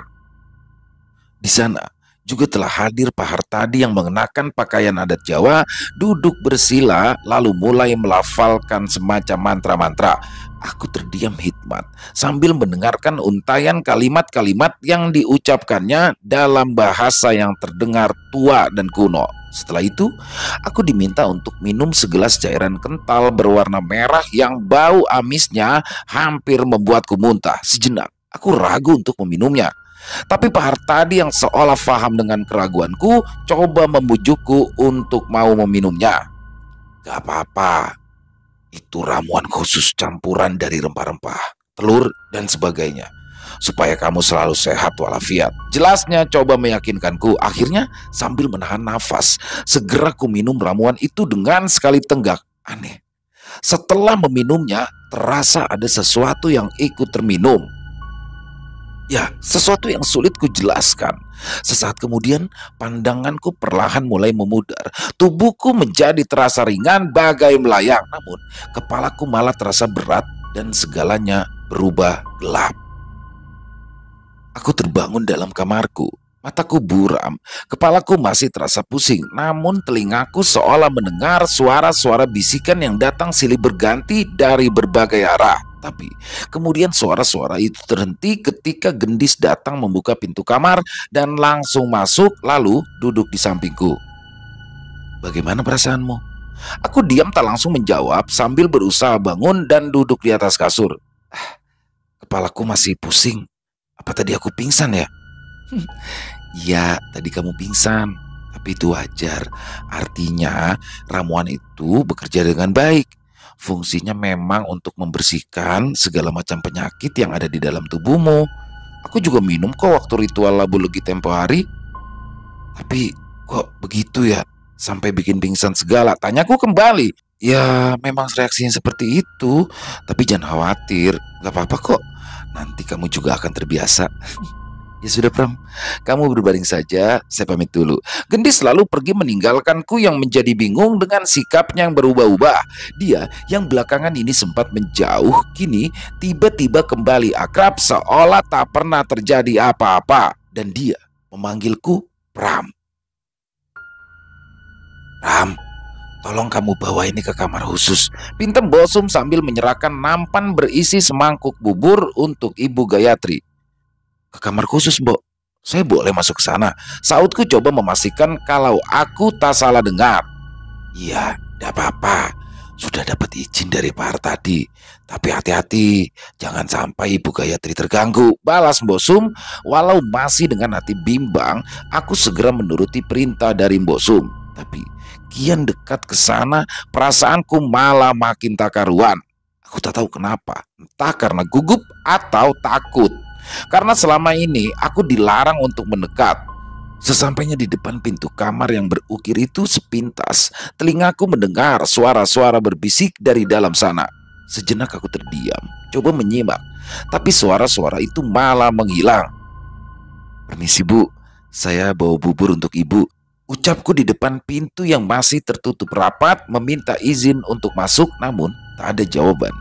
Di sana juga telah hadir Pak Hartadi yang mengenakan pakaian adat Jawa, duduk bersila lalu mulai melafalkan semacam mantra-mantra. Aku terdiam hikmat sambil mendengarkan untayan kalimat-kalimat yang diucapkannya dalam bahasa yang terdengar tua dan kuno. Setelah itu, aku diminta untuk minum segelas cairan kental berwarna merah yang bau amisnya hampir membuatku muntah. Sejenak, aku ragu untuk meminumnya. Tapi Pak Hartadi yang seolah paham dengan keraguanku coba membujukku untuk mau meminumnya. Gak apa-apa, itu ramuan khusus campuran dari rempah-rempah, telur, dan sebagainya, supaya kamu selalu sehat walafiat. Jelasnya coba meyakinkanku. Akhirnya sambil menahan nafas, segera ku minum ramuan itu dengan sekali tenggak. Aneh, setelah meminumnya terasa ada sesuatu yang ikut terminum. Ya, sesuatu yang sulit kujelaskan. Sesaat kemudian, pandanganku perlahan mulai memudar. Tubuhku menjadi terasa ringan bagai melayang. Namun, kepalaku malah terasa berat dan segalanya berubah gelap. Aku terbangun dalam kamarku. Mataku buram, kepalaku masih terasa pusing. Namun telingaku seolah mendengar suara-suara bisikan yang datang silih berganti dari berbagai arah. Tapi kemudian suara-suara itu terhenti ketika gendis datang membuka pintu kamar dan langsung masuk lalu duduk di sampingku. Bagaimana perasaanmu? Aku diam tak langsung menjawab sambil berusaha bangun dan duduk di atas kasur. Kepalaku masih pusing. Apa tadi aku pingsan ya? Ya, tadi kamu pingsan. Tapi itu wajar. Artinya ramuan itu bekerja dengan baik. Fungsinya memang untuk membersihkan segala macam penyakit yang ada di dalam tubuhmu. Aku juga minum kok waktu ritual labu legi tempo hari. Tapi kok begitu ya? Sampai bikin pingsan segala. Tanyaku kembali. Ya memang reaksinya seperti itu. Tapi jangan khawatir. Gak apa-apa kok. Nanti kamu juga akan terbiasa. Ya sudah Pram, kamu berbaring saja, saya pamit dulu. Gendis lalu pergi meninggalkanku yang menjadi bingung dengan sikapnya yang berubah-ubah. Dia yang belakangan ini sempat menjauh, kini tiba-tiba kembali akrab seolah tak pernah terjadi apa-apa. Dan dia memanggilku Pram. Pram, tolong kamu bawa ini ke kamar khusus, pinta Bosum sambil menyerahkan nampan berisi semangkuk bubur untuk Ibu Gayatri. Ke kamar khusus, Mbok? Saya boleh masuk ke sana? Sautku coba memastikan kalau aku tak salah dengar. Iya, tidak apa-apa. Sudah dapat izin dari Pak Hartadi. Tapi hati-hati, jangan sampai Ibu Gayatri terganggu. Balas Mbok Sum. Walau masih dengan hati bimbang, aku segera menuruti perintah dari Mbok Sum. Tapi kian dekat ke sana, perasaanku malah makin tak karuan. Aku tak tahu kenapa, entah karena gugup atau takut. Karena selama ini aku dilarang untuk mendekat. Sesampainya di depan pintu kamar yang berukir itu, sepintas telingaku mendengar suara-suara berbisik dari dalam sana. Sejenak aku terdiam, coba menyimak, tapi suara-suara itu malah menghilang. Permisi Bu, saya bawa bubur untuk Ibu. Ucapku di depan pintu yang masih tertutup rapat meminta izin untuk masuk, namun tak ada jawaban.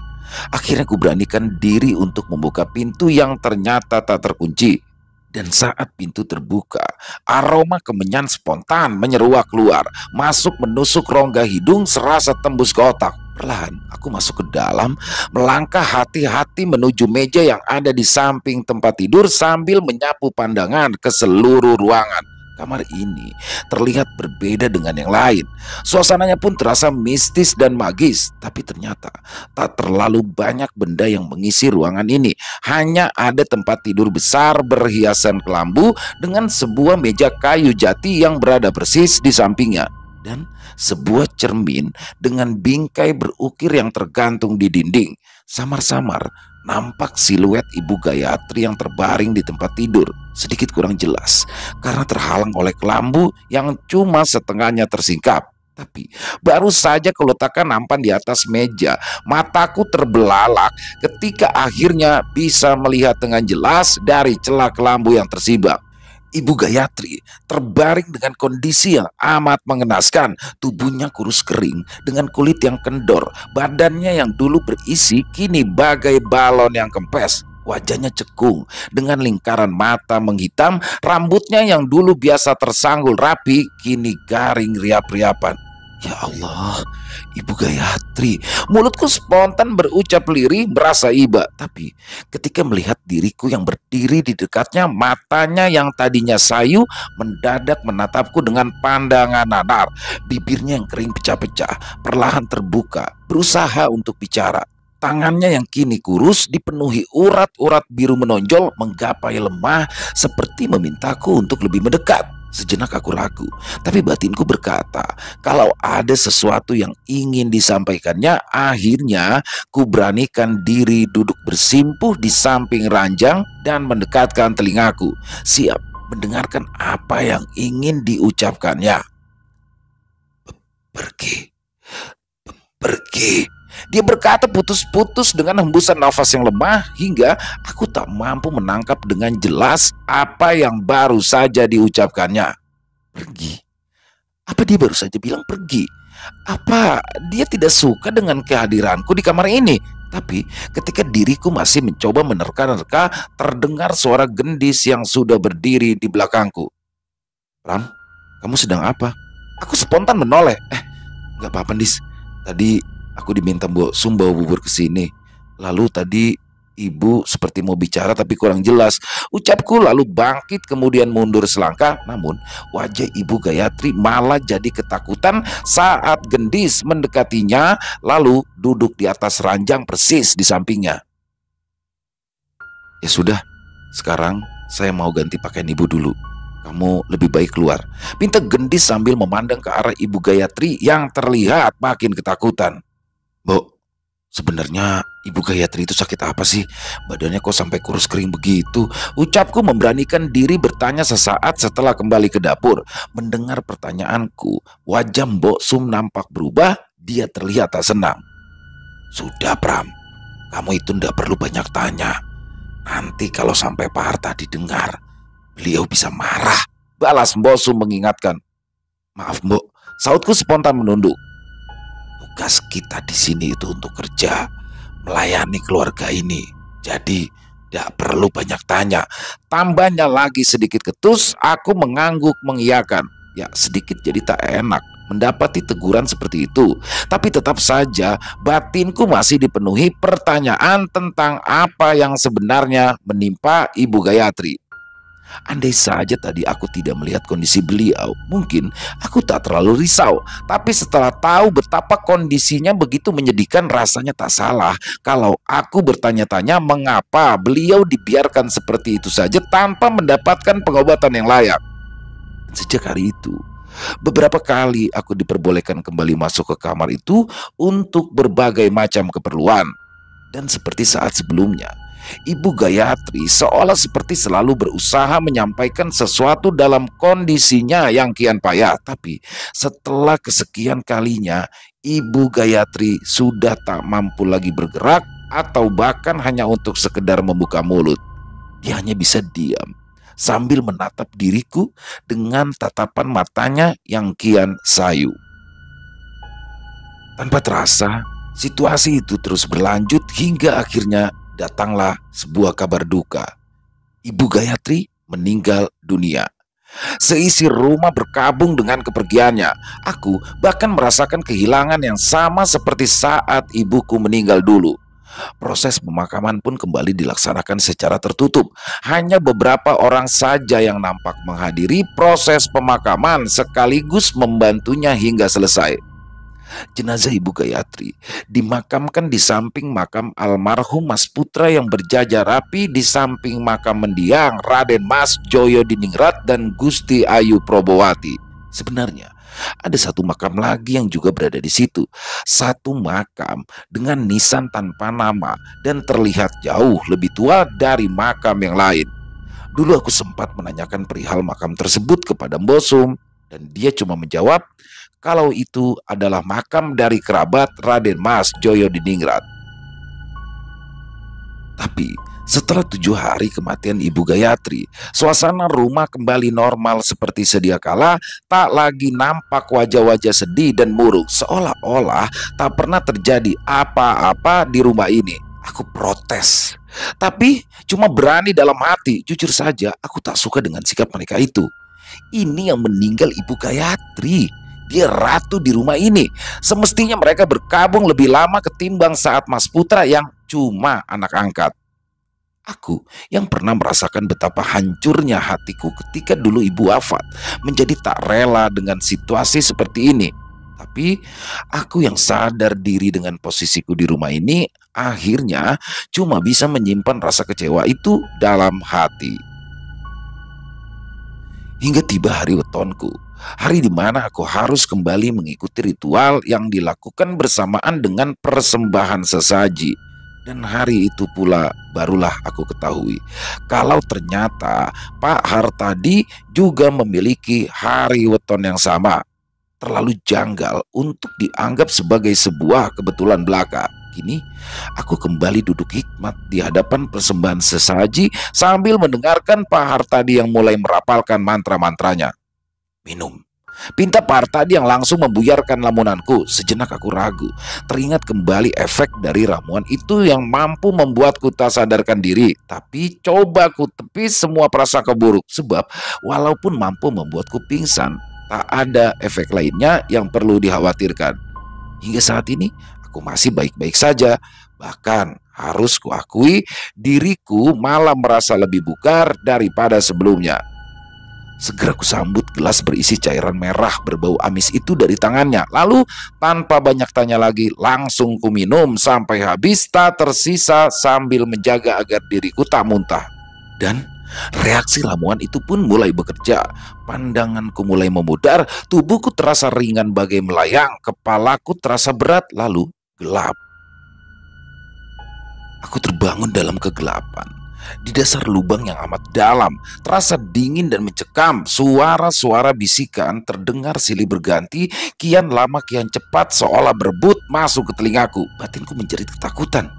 Akhirnya ku beranikan diri untuk membuka pintu yang ternyata tak terkunci. Dan saat pintu terbuka, aroma kemenyan spontan menyeruak keluar, masuk menusuk rongga hidung serasa tembus ke otak. Perlahan aku masuk ke dalam, melangkah hati-hati menuju meja yang ada di samping tempat tidur sambil menyapu pandangan ke seluruh ruangan. Kamar ini terlihat berbeda dengan yang lain. Suasananya pun terasa mistis dan magis, tapi ternyata tak terlalu banyak benda yang mengisi ruangan ini. Hanya ada tempat tidur besar berhiasan kelambu dengan sebuah meja kayu jati yang berada persis di sampingnya, dan sebuah cermin dengan bingkai berukir yang tergantung di dinding. Samar-samar nampak siluet Ibu Gayatri yang terbaring di tempat tidur, sedikit kurang jelas karena terhalang oleh kelambu yang cuma setengahnya tersingkap. Tapi baru saja kuletakkan nampan di atas meja, mataku terbelalak ketika akhirnya bisa melihat dengan jelas dari celah kelambu yang tersibak. Ibu Gayatri terbaring dengan kondisi yang amat mengenaskan. Tubuhnya kurus kering dengan kulit yang kendor. Badannya yang dulu berisi kini bagai balon yang kempes. Wajahnya cekung dengan lingkaran mata menghitam. Rambutnya yang dulu biasa tersanggul rapi kini garing riap-riapan. Ya Allah, Ibu Gayatri. Mulutku spontan berucap lirih merasa iba. Tapi ketika melihat diriku yang berdiri di dekatnya, matanya yang tadinya sayu mendadak menatapku dengan pandangan nanar. Bibirnya yang kering pecah-pecah perlahan terbuka, berusaha untuk bicara. Tangannya yang kini kurus dipenuhi urat-urat biru menonjol menggapai lemah seperti memintaku untuk lebih mendekat. Sejenak aku ragu, tapi batinku berkata kalau ada sesuatu yang ingin disampaikannya. Akhirnya ku beranikan diri duduk bersimpuh di samping ranjang dan mendekatkan telingaku, siap mendengarkan apa yang ingin diucapkannya. Pergi, pergi. Dia berkata putus-putus dengan hembusan nafas yang lemah hingga aku tak mampu menangkap dengan jelas apa yang baru saja diucapkannya. Pergi? Apa dia baru saja bilang pergi? Apa dia tidak suka dengan kehadiranku di kamar ini? Tapi ketika diriku masih mencoba menerka-nerka, terdengar suara gendis yang sudah berdiri di belakangku. Ram, kamu sedang apa? Aku spontan menoleh. Gak apa-apa, Dis. Tadi aku diminta Mbok Sum bawa bubur ke sini. Lalu tadi ibu seperti mau bicara tapi kurang jelas. Ucapku lalu bangkit kemudian mundur selangkah. Namun wajah Ibu Gayatri malah jadi ketakutan saat gendis mendekatinya lalu duduk di atas ranjang persis di sampingnya. Ya sudah, sekarang saya mau ganti pakaian ibu dulu. Kamu lebih baik keluar, pinta gendis sambil memandang ke arah Ibu Gayatri yang terlihat makin ketakutan. Mbok, sebenarnya Ibu Gayatri itu sakit apa sih? Badannya kok sampai kurus kering begitu? Ucapku memberanikan diri bertanya sesaat setelah kembali ke dapur. Mendengar pertanyaanku, wajah Mbok Sum nampak berubah. Dia terlihat tak senang. Sudah Pram, kamu itu ndak perlu banyak tanya. Nanti kalau sampai Pak Harta didengar, beliau bisa marah, balas Mbok Sum mengingatkan. Maaf Mbok, sautku spontan menunduk. Tugas kita di sini itu untuk kerja, melayani keluarga ini. Jadi tidak perlu banyak tanya. Tambahnya lagi sedikit ketus, aku mengangguk mengiyakan. Ya sedikit jadi tak enak mendapati teguran seperti itu. Tapi tetap saja batinku masih dipenuhi pertanyaan tentang apa yang sebenarnya menimpa Ibu Gayatri. Andai saja tadi aku tidak melihat kondisi beliau, mungkin aku tak terlalu risau. Tapi setelah tahu betapa kondisinya begitu menyedihkan, rasanya tak salah kalau aku bertanya-tanya mengapa beliau dibiarkan seperti itu saja tanpa mendapatkan pengobatan yang layak. Sejak hari itu, beberapa kali aku diperbolehkan kembali masuk ke kamar itu untuk berbagai macam keperluan. Dan seperti saat sebelumnya, Ibu Gayatri seolah seperti selalu berusaha menyampaikan sesuatu dalam kondisinya yang kian payah. Tapi setelah kesekian kalinya, Ibu Gayatri sudah tak mampu lagi bergerak atau bahkan hanya untuk sekedar membuka mulut. Dia hanya bisa diam sambil menatap diriku dengan tatapan matanya yang kian sayu. Tanpa terasa, situasi itu terus berlanjut hingga akhirnya datanglah sebuah kabar duka. Ibu Gayatri meninggal dunia. Seisi rumah berkabung dengan kepergiannya. Aku bahkan merasakan kehilangan yang sama seperti saat ibuku meninggal dulu. Proses pemakaman pun kembali dilaksanakan secara tertutup. Hanya beberapa orang saja yang nampak menghadiri proses pemakaman sekaligus membantunya hingga selesai. Jenazah Ibu Gayatri dimakamkan di samping makam almarhum Mas Putra yang berjajar rapi di samping makam mendiang Raden Mas Joyo Diningrat dan Gusti Ayu Probowati. Sebenarnya ada satu makam lagi yang juga berada di situ. Satu makam dengan nisan tanpa nama dan terlihat jauh lebih tua dari makam yang lain. Dulu aku sempat menanyakan perihal makam tersebut kepada Mbosum dan dia cuma menjawab kalau itu adalah makam dari kerabat Raden Mas Joyo Diningrat. Tapi setelah 7 hari kematian Ibu Gayatri, suasana rumah kembali normal seperti sedia kala. Tak lagi nampak wajah-wajah sedih dan murung, seolah-olah tak pernah terjadi apa-apa di rumah ini. Aku protes, tapi cuma berani dalam hati. Jujur saja, aku tak suka dengan sikap mereka itu. Ini yang meninggal Ibu Gayatri. Dia ratu di rumah ini. Semestinya mereka berkabung lebih lama ketimbang saat Mas Putra yang cuma anak angkat. Aku yang pernah merasakan betapa hancurnya hatiku ketika dulu ibu wafat, menjadi tak rela dengan situasi seperti ini. Tapi aku yang sadar diri dengan posisiku di rumah ini, akhirnya cuma bisa menyimpan rasa kecewa itu dalam hati. Hingga tiba hari wetonku, hari di mana aku harus kembali mengikuti ritual yang dilakukan bersamaan dengan persembahan sesaji. Dan hari itu pula barulah aku ketahui kalau ternyata Pak Hartadi juga memiliki hari weton yang sama. Terlalu janggal untuk dianggap sebagai sebuah kebetulan belaka. Kini aku kembali duduk hikmat di hadapan persembahan sesaji sambil mendengarkan Pak Hartadi yang mulai merapalkan mantra-mantranya. Minum. Pinta Pak Hartadi yang langsung membuyarkan lamunanku. Sejenak aku ragu. Teringat kembali efek dari ramuan itu yang mampu membuatku tak sadarkan diri. Tapi coba ku tepis semua prasangka buruk. Sebab walaupun mampu membuatku pingsan, tak ada efek lainnya yang perlu dikhawatirkan. Hingga saat ini aku masih baik-baik saja. Bahkan harus kuakui diriku malah merasa lebih bugar daripada sebelumnya. Segera kusambut gelas berisi cairan merah berbau amis itu dari tangannya. Lalu tanpa banyak tanya lagi langsung kuminum sampai habis tak tersisa sambil menjaga agar diriku tak muntah. Dan reaksi ramuan itu pun mulai bekerja. Pandanganku mulai memudar, tubuhku terasa ringan bagai melayang, kepalaku terasa berat lalu gelap. Aku terbangun dalam kegelapan. Di dasar lubang yang amat dalam, terasa dingin dan mencekam. Suara-suara bisikan terdengar silih berganti, kian lama kian cepat seolah berebut masuk ke telingaku. Batinku menjerit ketakutan.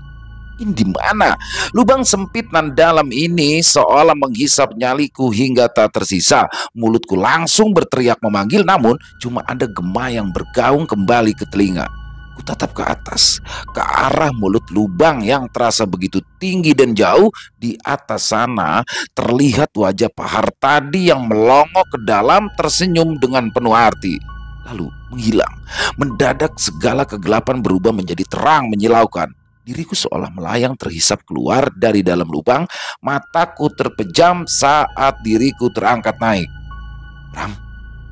Ini di mana? Lubang sempit nan dalam ini seolah menghisap nyaliku hingga tak tersisa. Mulutku langsung berteriak memanggil, namun cuma ada gema yang bergaung kembali ke telinga. Kutatap ke atas, ke arah mulut lubang yang terasa begitu tinggi dan jauh. Di atas sana terlihat wajah Pak Hartadi yang melongok ke dalam tersenyum dengan penuh arti. Lalu menghilang. Mendadak segala kegelapan berubah menjadi terang menyilaukan. Diriku seolah melayang terhisap keluar dari dalam lubang. Mataku terpejam saat diriku terangkat naik.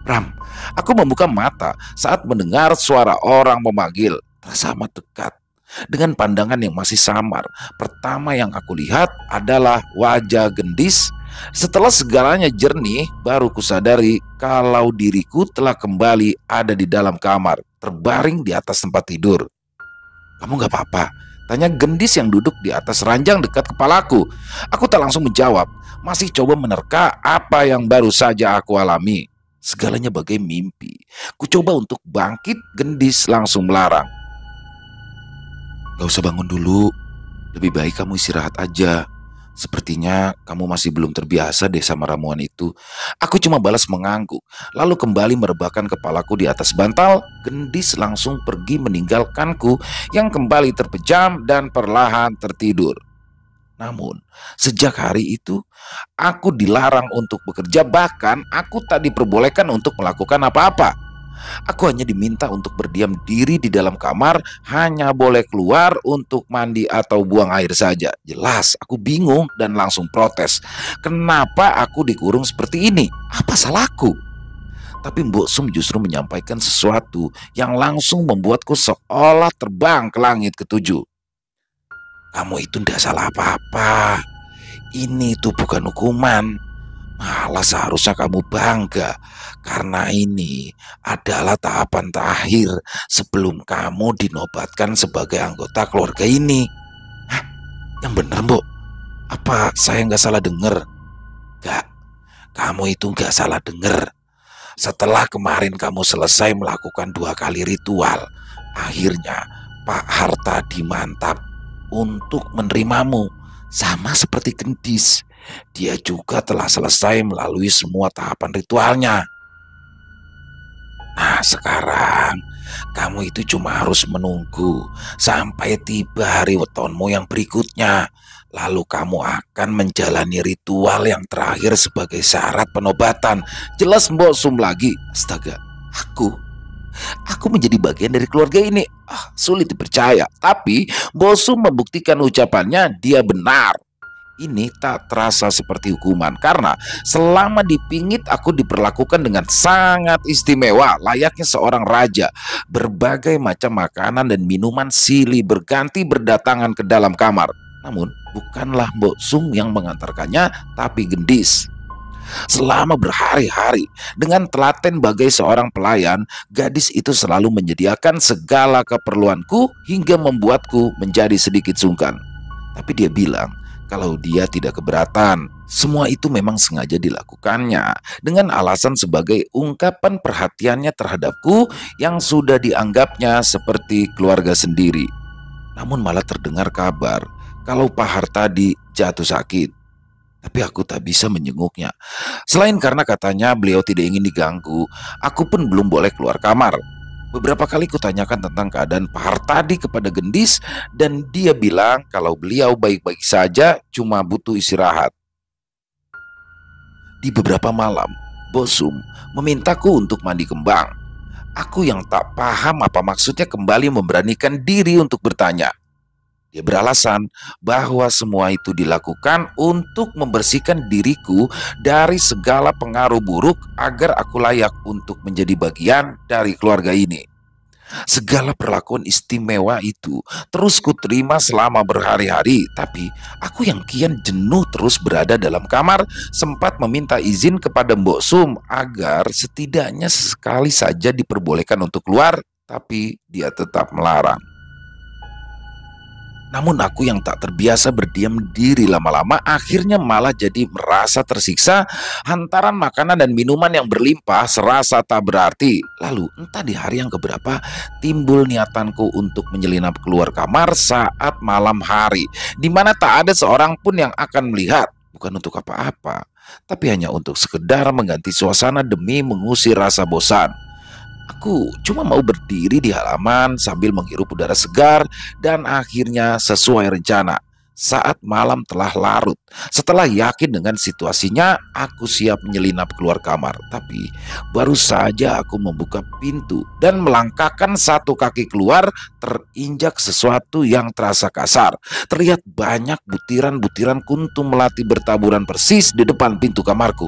Ram, aku membuka mata saat mendengar suara orang memanggil. Terasa amat dekat. Dengan pandangan yang masih samar, pertama yang aku lihat adalah wajah Gendis. Setelah segalanya jernih, baru kusadari kalau diriku telah kembali ada di dalam kamar, terbaring di atas tempat tidur. Kamu gak apa-apa? Tanya Gendis yang duduk di atas ranjang dekat kepalaku. Aku tak langsung menjawab, masih coba menerka apa yang baru saja aku alami. Segalanya bagai mimpi. Ku coba untuk bangkit, Gendis langsung melarang. Gak usah bangun dulu. Lebih baik kamu istirahat aja. Sepertinya kamu masih belum terbiasa deh sama ramuan itu. Aku cuma balas mengangguk, lalu kembali merebahkan kepalaku di atas bantal. Gendis langsung pergi meninggalkanku yang kembali terpejam dan perlahan tertidur. Namun, sejak hari itu, aku dilarang untuk bekerja, bahkan aku tak diperbolehkan untuk melakukan apa-apa. Aku hanya diminta untuk berdiam diri di dalam kamar, hanya boleh keluar untuk mandi atau buang air saja. Jelas, aku bingung dan langsung protes. Kenapa aku dikurung seperti ini? Apa salahku? Tapi Mbok Sum justru menyampaikan sesuatu yang langsung membuatku seolah terbang ke langit ketujuh. Kamu itu tidak salah apa-apa. Ini tuh bukan hukuman. Malah seharusnya kamu bangga, karena ini adalah tahapan terakhir sebelum kamu dinobatkan sebagai anggota keluarga ini. Hah? Yang bener, Mbok? Apa saya nggak salah denger? Gak, kamu itu nggak salah denger. Setelah kemarin kamu selesai melakukan 2 kali ritual, akhirnya Pak Hartadi mantap untuk menerimamu. Sama seperti Gendis, dia juga telah selesai melalui semua tahapan ritualnya. Nah sekarang kamu itu cuma harus menunggu sampai tiba hari wetonmu yang berikutnya. Lalu kamu akan menjalani ritual yang terakhir sebagai syarat penobatan. Jelas Mbok Sum lagi. Astaga, aku menjadi bagian dari keluarga ini. Sulit dipercaya. Tapi Bosum membuktikan ucapannya, dia benar. Ini tak terasa seperti hukuman karena selama dipingit aku diperlakukan dengan sangat istimewa, layaknya seorang raja. Berbagai macam makanan dan minuman silih berganti berdatangan ke dalam kamar. Namun bukanlah Mbok Sum yang mengantarkannya, tapi Gendis. Selama berhari-hari, dengan telaten bagai seorang pelayan, gadis itu selalu menyediakan segala keperluanku hingga membuatku menjadi sedikit sungkan. Tapi dia bilang kalau dia tidak keberatan. Semua itu memang sengaja dilakukannya dengan alasan sebagai ungkapan perhatiannya terhadapku yang sudah dianggapnya seperti keluarga sendiri. Namun malah terdengar kabar kalau Pak Hartadi jatuh sakit. Tapi aku tak bisa menjenguknya. Selain karena katanya beliau tidak ingin diganggu, aku pun belum boleh keluar kamar. Beberapa kali kutanyakan tentang keadaan Pak Hartadi kepada Gendis, dan dia bilang kalau beliau baik-baik saja, cuma butuh istirahat. Di beberapa malam, Bosum memintaku untuk mandi kembang. Aku yang tak paham apa maksudnya kembali memberanikan diri untuk bertanya. Dia beralasan bahwa semua itu dilakukan untuk membersihkan diriku dari segala pengaruh buruk agar aku layak untuk menjadi bagian dari keluarga ini. Segala perlakuan istimewa itu terus kuterima selama berhari-hari, tapi aku yang kian jenuh terus berada dalam kamar sempat meminta izin kepada Mbok Sum agar setidaknya sekali saja diperbolehkan untuk keluar, tapi dia tetap melarang. Namun aku yang tak terbiasa berdiam diri lama-lama akhirnya malah jadi merasa tersiksa. Hantaran makanan dan minuman yang berlimpah serasa tak berarti. Lalu entah di hari yang keberapa timbul niatanku untuk menyelinap keluar kamar saat malam hari, di mana tak ada seorang pun yang akan melihat. Bukan untuk apa-apa, tapi hanya untuk sekedar mengganti suasana demi mengusir rasa bosan. Aku cuma mau berdiri di halaman sambil menghirup udara segar, dan akhirnya sesuai rencana. Saat malam telah larut, setelah yakin dengan situasinya, aku siap menyelinap keluar kamar. Tapi baru saja aku membuka pintu dan melangkahkan satu kaki keluar, terinjak sesuatu yang terasa kasar. Terlihat banyak butiran-butiran kuntum melati bertaburan persis di depan pintu kamarku.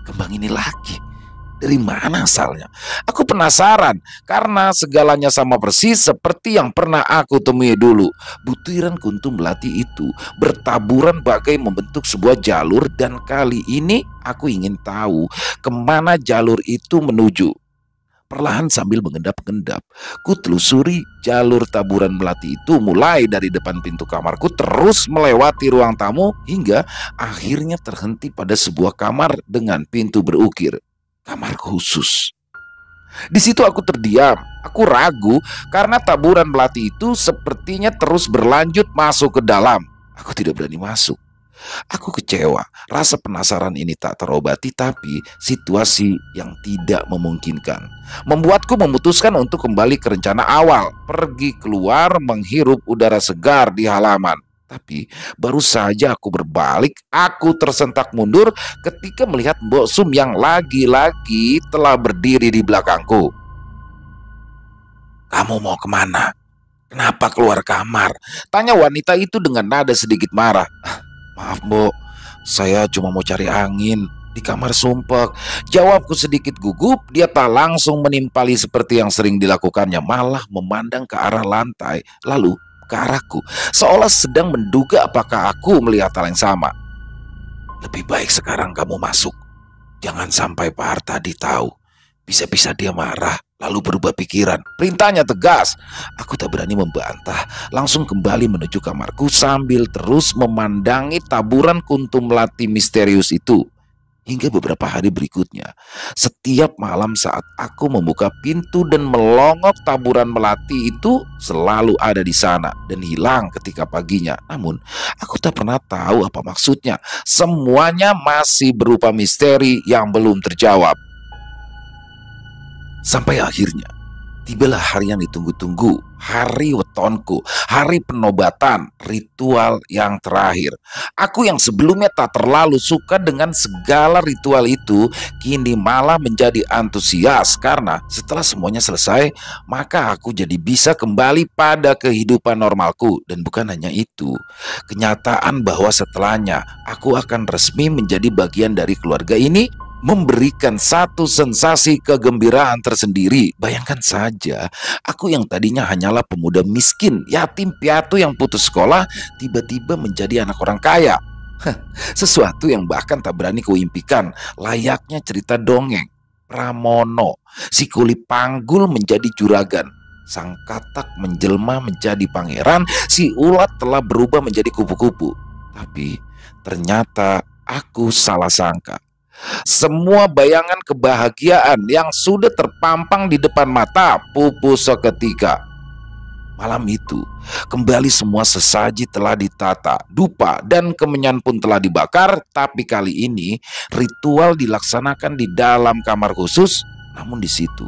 Kembang ini lagi. Dari mana asalnya? Aku penasaran karena segalanya sama persis seperti yang pernah aku temui dulu. Butiran kuntum melati itu bertaburan bagai membentuk sebuah jalur, dan kali ini aku ingin tahu kemana jalur itu menuju. Perlahan sambil mengendap-endap, ku telusuri jalur taburan melati itu mulai dari depan pintu kamarku terus melewati ruang tamu hingga akhirnya terhenti pada sebuah kamar dengan pintu berukir. Kamar khusus. Di situ aku terdiam. Aku ragu karena taburan melati itu sepertinya terus berlanjut masuk ke dalam. Aku tidak berani masuk. Aku kecewa, rasa penasaran ini tak terobati, tapi situasi yang tidak memungkinkan membuatku memutuskan untuk kembali ke rencana awal, pergi keluar menghirup udara segar di halaman. Tapi baru saja aku berbalik, aku tersentak mundur ketika melihat Mbok Sum yang lagi-lagi telah berdiri di belakangku. "Kamu mau kemana? Kenapa keluar kamar?" tanya wanita itu dengan nada sedikit marah. "Maaf, Mbok, saya cuma mau cari angin di kamar sumpek," jawabku sedikit gugup. Dia tak langsung menimpali seperti yang sering dilakukannya, malah memandang ke arah lantai, lalu ke arahku, seolah sedang menduga apakah aku melihat hal yang sama. "Lebih baik sekarang kamu masuk. Jangan sampai Pak Hartadi tahu. Bisa-bisa dia marah lalu berubah pikiran," perintahnya tegas. Aku tak berani membantah, langsung kembali menuju kamarku sambil terus memandangi taburan kuntum melati misterius itu. Hingga beberapa hari berikutnya, setiap malam saat aku membuka pintu dan melongok, taburan melati itu selalu ada di sana dan hilang ketika paginya. Namun, aku tak pernah tahu apa maksudnya. Semuanya masih berupa misteri yang belum terjawab. Sampai akhirnya tibalah hari yang ditunggu-tunggu, hari wetonku, hari penobatan, ritual yang terakhir. Aku yang sebelumnya tak terlalu suka dengan segala ritual itu, kini malah menjadi antusias karena setelah semuanya selesai, maka aku jadi bisa kembali pada kehidupan normalku. Dan bukan hanya itu, kenyataan bahwa setelahnya aku akan resmi menjadi bagian dari keluarga ini memberikan satu sensasi kegembiraan tersendiri. Bayangkan saja, aku yang tadinya hanyalah pemuda miskin, yatim piatu yang putus sekolah, tiba-tiba menjadi anak orang kaya. Sesuatu yang bahkan tak berani kuimpikan, layaknya cerita dongeng. Pramono, si kuli panggul menjadi juragan, sang katak menjelma menjadi pangeran, si ulat telah berubah menjadi kupu-kupu. Tapi ternyata aku salah sangka. Semua bayangan kebahagiaan yang sudah terpampang di depan mata pupus seketika. Malam itu, kembali semua sesaji telah ditata, dupa dan kemenyan pun telah dibakar. Tapi kali ini ritual dilaksanakan di dalam kamar khusus. Namun di situ,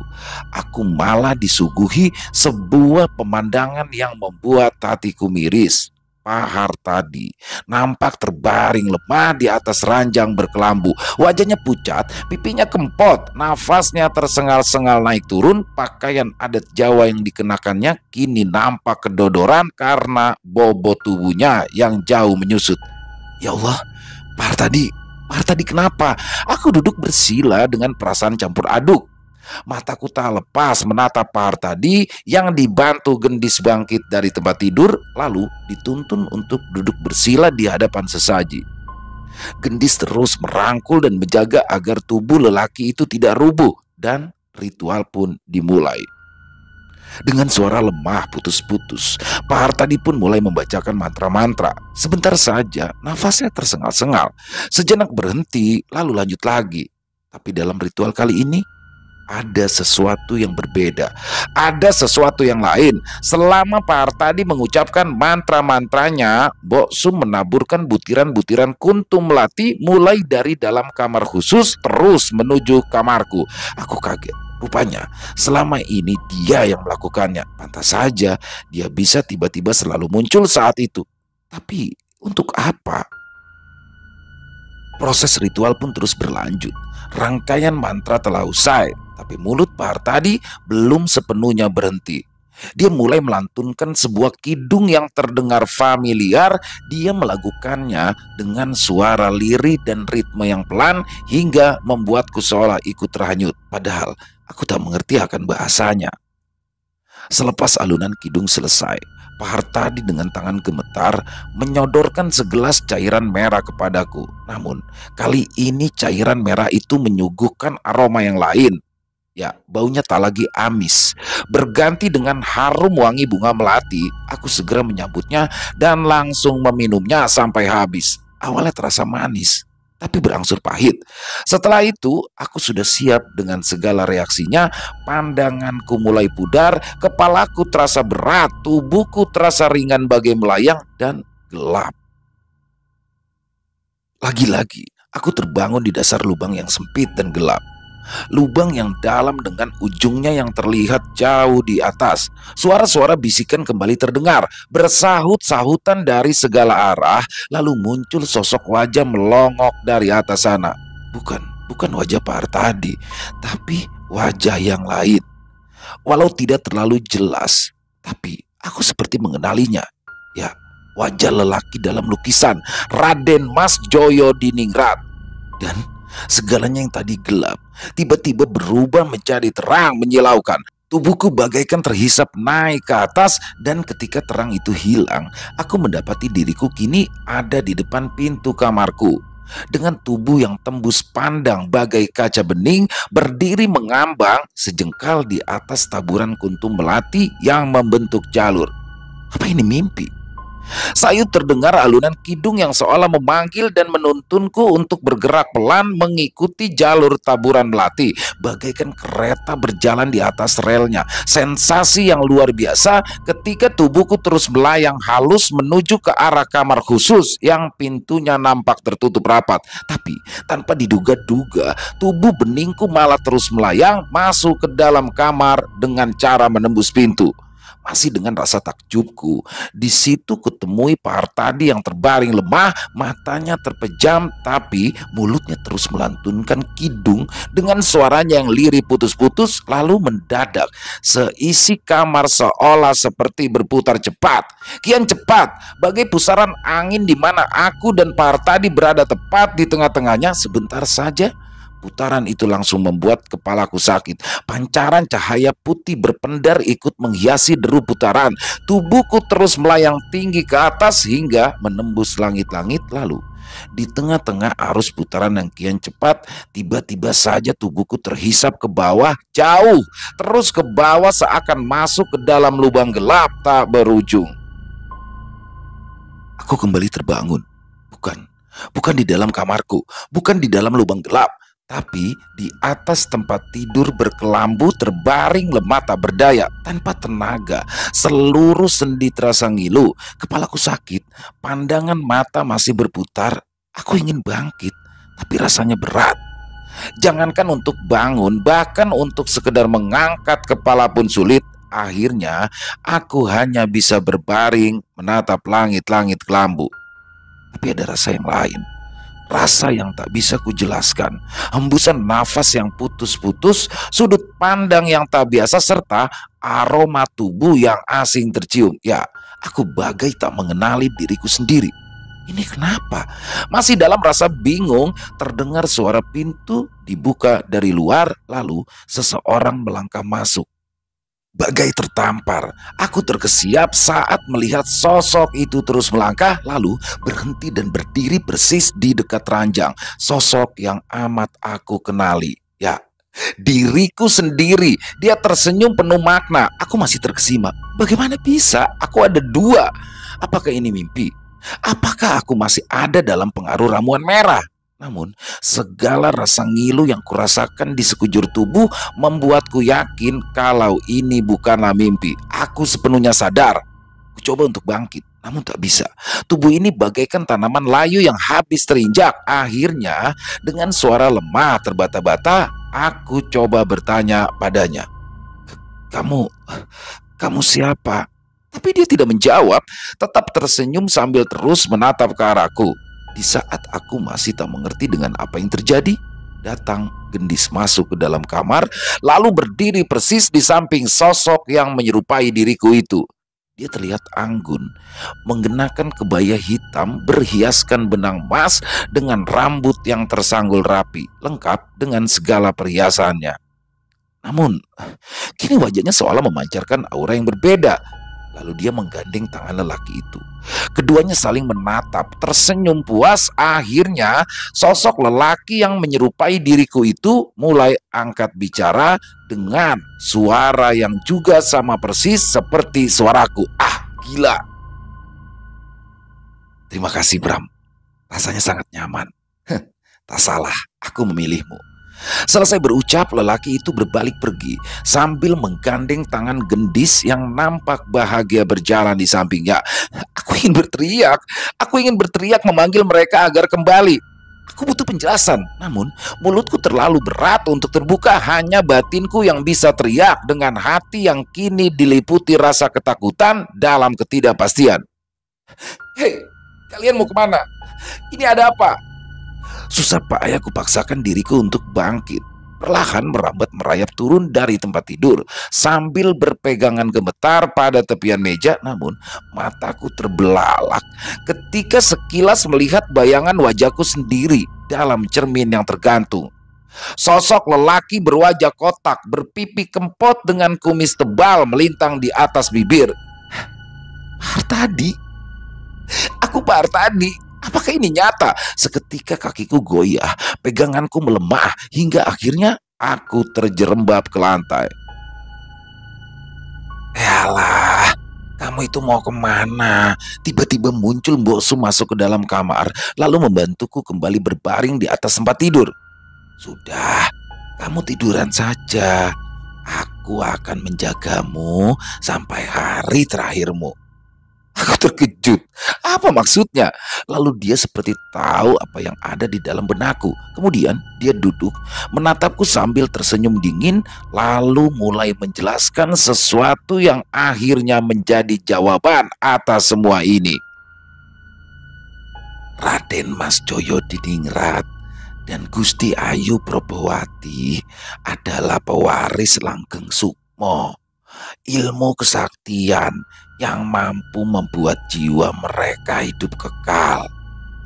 aku malah disuguhi sebuah pemandangan yang membuat hatiku miris. Pak Hartadi nampak terbaring lemah di atas ranjang berkelambu. Wajahnya pucat, pipinya kempot, nafasnya tersengal-sengal naik turun. Pakaian adat Jawa yang dikenakannya kini nampak kedodoran karena bobot tubuhnya yang jauh menyusut. Ya Allah, Pak Hartadi, Pak Hartadi kenapa? Aku duduk bersila dengan perasaan campur aduk. Mataku tak lepas menatap Pak Hartadi yang dibantu gendis bangkit dari tempat tidur, lalu dituntun untuk duduk bersila di hadapan sesaji. Gendis terus merangkul dan menjaga agar tubuh lelaki itu tidak rubuh, dan ritual pun dimulai. Dengan suara lemah putus-putus, Pak Hartadi pun mulai membacakan mantra-mantra. Sebentar saja nafasnya tersengal-sengal, sejenak berhenti lalu lanjut lagi. Tapi dalam ritual kali ini ada sesuatu yang berbeda, ada sesuatu yang lain. Selama Pak Hartadi mengucapkan mantra-mantranya, Mbok Sum menaburkan butiran-butiran kuntum melati mulai dari dalam kamar khusus terus menuju kamarku. Aku kaget. Rupanya selama ini dia yang melakukannya. Pantas saja dia bisa tiba-tiba selalu muncul saat itu. Tapi untuk apa? Proses ritual pun terus berlanjut. Rangkaian mantra telah usai, tapi mulut Pak Hartadi belum sepenuhnya berhenti. Dia mulai melantunkan sebuah kidung yang terdengar familiar. Dia melakukannya dengan suara lirih dan ritme yang pelan hingga membuatku seolah ikut terhanyut. Padahal aku tak mengerti akan bahasanya. Selepas alunan kidung selesai, Pak Hartadi dengan tangan gemetar menyodorkan segelas cairan merah kepadaku. Namun kali ini cairan merah itu menyuguhkan aroma yang lain. Ya, baunya tak lagi amis, berganti dengan harum wangi bunga melati. Aku segera menyambutnya dan langsung meminumnya sampai habis. Awalnya terasa manis, tapi berangsur pahit. Setelah itu, aku sudah siap dengan segala reaksinya. Pandanganku mulai pudar, kepalaku terasa berat, tubuhku terasa ringan bagai melayang dan gelap. Lagi-lagi, aku terbangun di dasar lubang yang sempit dan gelap. Lubang yang dalam dengan ujungnya yang terlihat jauh di atas. Suara-suara bisikan kembali terdengar, bersahut-sahutan dari segala arah, lalu muncul sosok wajah melongok dari atas sana. Bukan wajah Pak Artadi, tapi wajah yang lain. Walau tidak terlalu jelas, tapi aku seperti mengenalinya. Ya, wajah lelaki dalam lukisan Raden Mas Joyo Diningrat. Dan segalanya yang tadi gelap tiba-tiba berubah menjadi terang menyilaukan. Tubuhku bagaikan terhisap naik ke atas, dan ketika terang itu hilang, aku mendapati diriku kini ada di depan pintu kamarku. Dengan tubuh yang tembus pandang bagai kaca bening, berdiri mengambang sejengkal di atas taburan kuntum melati yang membentuk jalur. Apa ini mimpi? Sayup terdengar alunan kidung yang seolah memanggil dan menuntunku untuk bergerak pelan mengikuti jalur taburan melati, bagaikan kereta berjalan di atas relnya. Sensasi yang luar biasa ketika tubuhku terus melayang halus menuju ke arah kamar khusus yang pintunya nampak tertutup rapat. Tapi tanpa diduga-duga, tubuh beningku malah terus melayang masuk ke dalam kamar dengan cara menembus pintu. Masih dengan rasa takjubku, di situ kutemui Pak Artadi yang terbaring lemah, matanya terpejam, tapi mulutnya terus melantunkan kidung dengan suaranya yang lirih putus-putus. Lalu mendadak seisi kamar seolah seperti berputar cepat, kian cepat, bagai pusaran angin di mana aku dan Pak Artadi berada tepat di tengah-tengahnya. Sebentar saja putaran itu langsung membuat kepalaku sakit. Pancaran cahaya putih berpendar ikut menghiasi deru putaran. Tubuhku terus melayang tinggi ke atas hingga menembus langit-langit. Lalu di tengah-tengah arus putaran yang kian cepat, tiba-tiba saja tubuhku terhisap ke bawah, jauh, terus ke bawah seakan masuk ke dalam lubang gelap tak berujung. Aku kembali terbangun. Bukan di dalam kamarku, bukan di dalam lubang gelap, tapi di atas tempat tidur berkelambu terbaring lemah tak berdaya, tanpa tenaga. Seluruh sendi terasa ngilu, kepalaku sakit, pandangan mata masih berputar. Aku ingin bangkit, tapi rasanya berat. Jangankan untuk bangun, bahkan untuk sekedar mengangkat kepala pun sulit. Akhirnya aku hanya bisa berbaring menatap langit-langit kelambu. Tapi ada rasa yang lain, rasa yang tak bisa kujelaskan, hembusan nafas yang putus-putus, sudut pandang yang tak biasa, serta aroma tubuh yang asing tercium. Ya, aku bagai tak mengenali diriku sendiri. Ini kenapa? Masih dalam rasa bingung, terdengar suara pintu dibuka dari luar, lalu seseorang melangkah masuk. Bagai tertampar, aku terkesiap saat melihat sosok itu terus melangkah, lalu berhenti dan berdiri persis di dekat ranjang. Sosok yang amat aku kenali. Ya, diriku sendiri. Dia tersenyum penuh makna. Aku masih terkesima. Bagaimana bisa? Aku ada dua. Apakah ini mimpi? Apakah aku masih ada dalam pengaruh ramuan merah? Namun, segala rasa ngilu yang kurasakan di sekujur tubuh membuatku yakin kalau ini bukanlah mimpi. Aku sepenuhnya sadar. Ku coba untuk bangkit, namun tak bisa. Tubuh ini bagaikan tanaman layu yang habis terinjak. Akhirnya, dengan suara lemah terbata-bata, aku coba bertanya padanya. Kamu siapa? Tapi dia tidak menjawab, tetap tersenyum sambil terus menatap ke arahku. Di saat aku masih tak mengerti dengan apa yang terjadi, datang gendis masuk ke dalam kamar, lalu berdiri persis di samping sosok yang menyerupai diriku itu. Dia terlihat anggun, mengenakan kebaya hitam berhiaskan benang emas dengan rambut yang tersanggul rapi, lengkap dengan segala perhiasannya. Namun, kini wajahnya seolah memancarkan aura yang berbeda. Lalu dia menggandeng tangan lelaki itu. Keduanya saling menatap, tersenyum puas. Akhirnya sosok lelaki yang menyerupai diriku itu mulai angkat bicara dengan suara yang juga sama persis seperti suaraku. Ah, gila. Terima kasih Bram, rasanya sangat nyaman. Tak salah, aku memilihmu. Selesai berucap, lelaki itu berbalik pergi sambil menggandeng tangan gendis yang nampak bahagia berjalan di sampingnya. Aku ingin berteriak memanggil mereka agar kembali. Aku butuh penjelasan, namun mulutku terlalu berat untuk terbuka. Hanya batinku yang bisa teriak dengan hati yang kini diliputi rasa ketakutan dalam ketidakpastian. Hei, kalian mau kemana? Ini ada apa? Susah payah kupaksakan diriku untuk bangkit. Perlahan merambat merayap turun dari tempat tidur sambil berpegangan gemetar pada tepian meja. Namun mataku terbelalak ketika sekilas melihat bayangan wajahku sendiri dalam cermin yang tergantung. Sosok lelaki berwajah kotak, berpipi kempot dengan kumis tebal melintang di atas bibir. Pak Artadi? Aku Pak Artadi. Apakah ini nyata? Seketika kakiku goyah, peganganku melemah, hingga akhirnya aku terjerembab ke lantai. Yalah, kamu itu mau kemana? Tiba-tiba muncul Mbok Sum masuk ke dalam kamar, lalu membantuku kembali berbaring di atas tempat tidur. Sudah, kamu tiduran saja. Aku akan menjagamu sampai hari terakhirmu. Aku terkejut. Apa maksudnya? Lalu dia seperti tahu apa yang ada di dalam benakku. Kemudian dia duduk, menatapku sambil tersenyum dingin, lalu mulai menjelaskan sesuatu yang akhirnya menjadi jawaban atas semua ini. Raden Mas Joyo Diningrat dan Gusti Ayu Probowati adalah pewaris Langgeng Sukmo. Ilmu kesaktian yang mampu membuat jiwa mereka hidup kekal.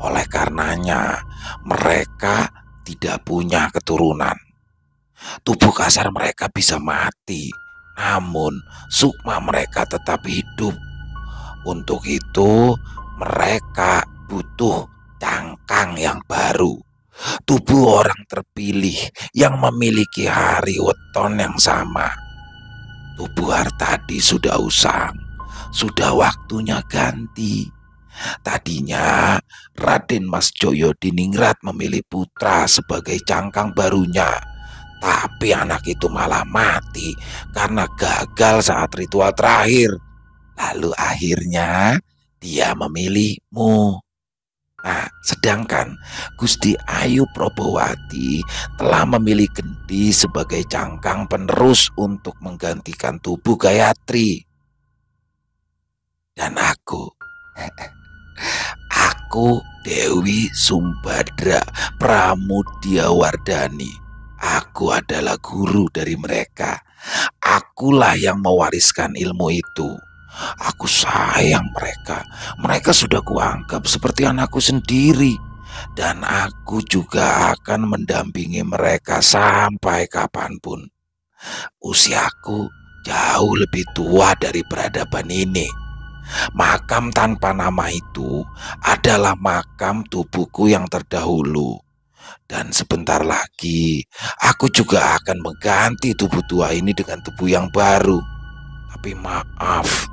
Oleh karenanya, mereka tidak punya keturunan. Tubuh kasar mereka bisa mati, namun sukma mereka tetap hidup. Untuk itu, mereka butuh cangkang yang baru. Tubuh orang terpilih yang memiliki hari weton yang sama. Tubuh Artadi sudah usang, sudah waktunya ganti. Tadinya Raden Mas Joyo Diningrat memilih putra sebagai cangkang barunya, tapi anak itu malah mati karena gagal saat ritual terakhir. Lalu akhirnya dia memilihmu. Nah, sedangkan Gusti Ayu Probowati telah memilih Gendis sebagai cangkang penerus untuk menggantikan tubuh Gayatri. Dan aku Dewi Sumbadra Pramudiawardhani. Aku adalah guru dari mereka. Akulah yang mewariskan ilmu itu. Aku sayang mereka. Mereka sudah kuanggap seperti anakku sendiri. Dan aku juga akan mendampingi mereka sampai kapanpun. Usiaku jauh lebih tua dari peradaban ini. Makam tanpa nama itu adalah makam tubuhku yang terdahulu. Dan sebentar lagi aku juga akan mengganti tubuh tua ini dengan tubuh yang baru. Tapi maaf,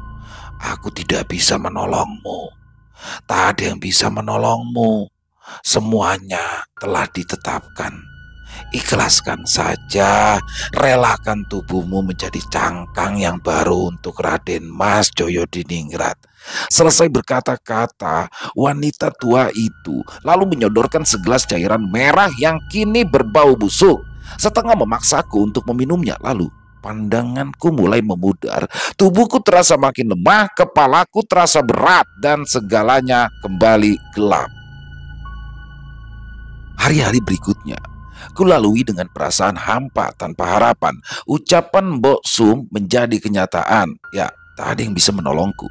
aku tidak bisa menolongmu. Tak ada yang bisa menolongmu. Semuanya telah ditetapkan. Ikhlaskan saja, relakan tubuhmu menjadi cangkang yang baru untuk Raden Mas Joyo Diningrat. Selesai berkata-kata, wanita tua itu lalu menyodorkan segelas cairan merah yang kini berbau busuk. Setengah memaksaku untuk meminumnya, lalu pandanganku mulai memudar. Tubuhku terasa makin lemah, kepalaku terasa berat, dan segalanya kembali gelap. Hari-hari berikutnya kulalui dengan perasaan hampa tanpa harapan. Ucapan Mbok Sum menjadi kenyataan. Ya, tak ada yang bisa menolongku.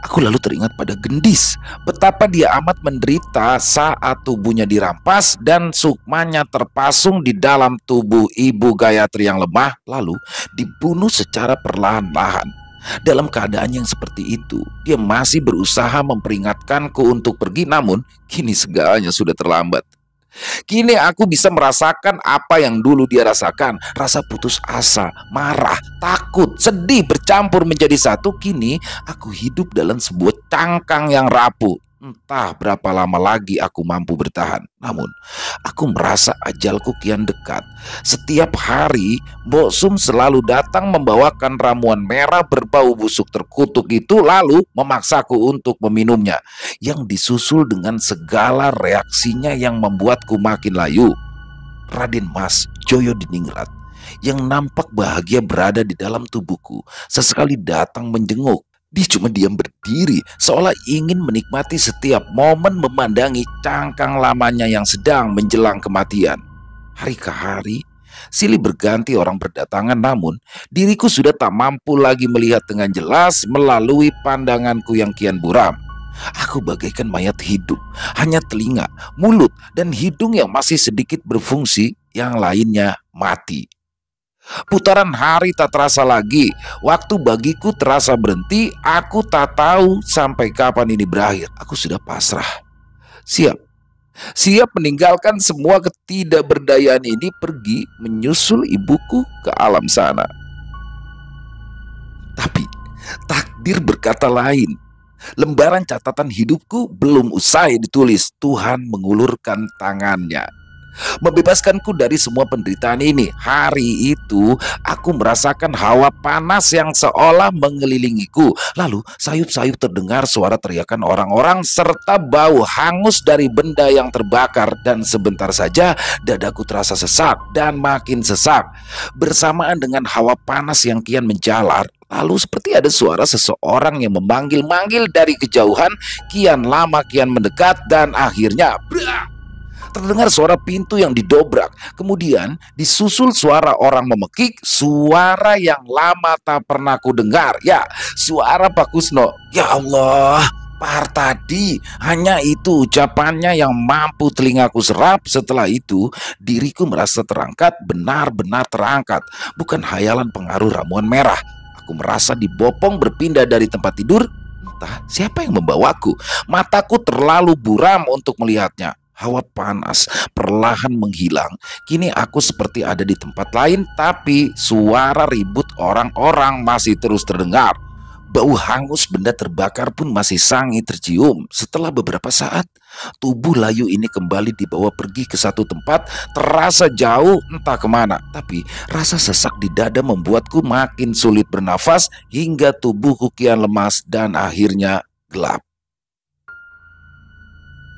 Aku lalu teringat pada Gendis, betapa dia amat menderita saat tubuhnya dirampas dan sukmanya terpasung di dalam tubuh Ibu Gayatri yang lemah, lalu dibunuh secara perlahan-lahan. Dalam keadaan yang seperti itu, dia masih berusaha memperingatkanku untuk pergi, namun kini segalanya sudah terlambat. Kini aku bisa merasakan apa yang dulu dia rasakan. Rasa putus asa, marah, takut, sedih bercampur menjadi satu. Kini aku hidup dalam sebuah cangkang yang rapuh. Entah berapa lama lagi aku mampu bertahan. Namun, aku merasa ajalku kian dekat. Setiap hari, Mbok Sum selalu datang membawakan ramuan merah berbau busuk terkutuk itu, lalu memaksaku untuk meminumnya, yang disusul dengan segala reaksinya yang membuatku makin layu. Raden Mas Joyo Diningrat yang nampak bahagia berada di dalam tubuhku sesekali datang menjenguk. Dia cuma diam berdiri, seolah ingin menikmati setiap momen memandangi cangkang lamanya yang sedang menjelang kematian. Hari ke hari, silih berganti orang berdatangan, namun diriku sudah tak mampu lagi melihat dengan jelas melalui pandanganku yang kian buram. Aku bagaikan mayat hidup, hanya telinga, mulut, dan hidung yang masih sedikit berfungsi, yang lainnya mati. Putaran hari tak terasa lagi. Waktu bagiku terasa berhenti. Aku tak tahu sampai kapan ini berakhir. Aku sudah pasrah. Siap. Siap meninggalkan semua ketidakberdayaan ini, pergi menyusul ibuku ke alam sana. Tapi takdir berkata lain. Lembaran catatan hidupku belum usai ditulis. Tuhan mengulurkan tangannya, membebaskanku dari semua penderitaan ini. Hari itu aku merasakan hawa panas yang seolah mengelilingiku. Lalu sayup-sayup terdengar suara teriakan orang-orang serta bau hangus dari benda yang terbakar. Dan sebentar saja dadaku terasa sesak dan makin sesak. Bersamaan dengan hawa panas yang kian menjalar, lalu seperti ada suara seseorang yang memanggil-manggil dari kejauhan, kian lama kian mendekat, dan akhirnya terdengar suara pintu yang didobrak. Kemudian disusul suara orang memekik, suara yang lama tak pernah ku dengar. Ya, suara Pak Kusno. Ya Allah, Pak tadi. Hanya itu ucapannya yang mampu telingaku serap. Setelah itu diriku merasa terangkat, benar-benar terangkat. Bukan hayalan pengaruh ramuan merah. Aku merasa dibopong berpindah dari tempat tidur. Entah siapa yang membawaku. Mataku terlalu buram untuk melihatnya. Hawa panas perlahan menghilang. Kini aku seperti ada di tempat lain, tapi suara ribut orang-orang masih terus terdengar. Bau hangus benda terbakar pun masih sangi tercium. Setelah beberapa saat, tubuh layu ini kembali dibawa pergi ke satu tempat, terasa jauh entah kemana. Tapi rasa sesak di dada membuatku makin sulit bernafas hingga tubuhku kian lemas dan akhirnya gelap.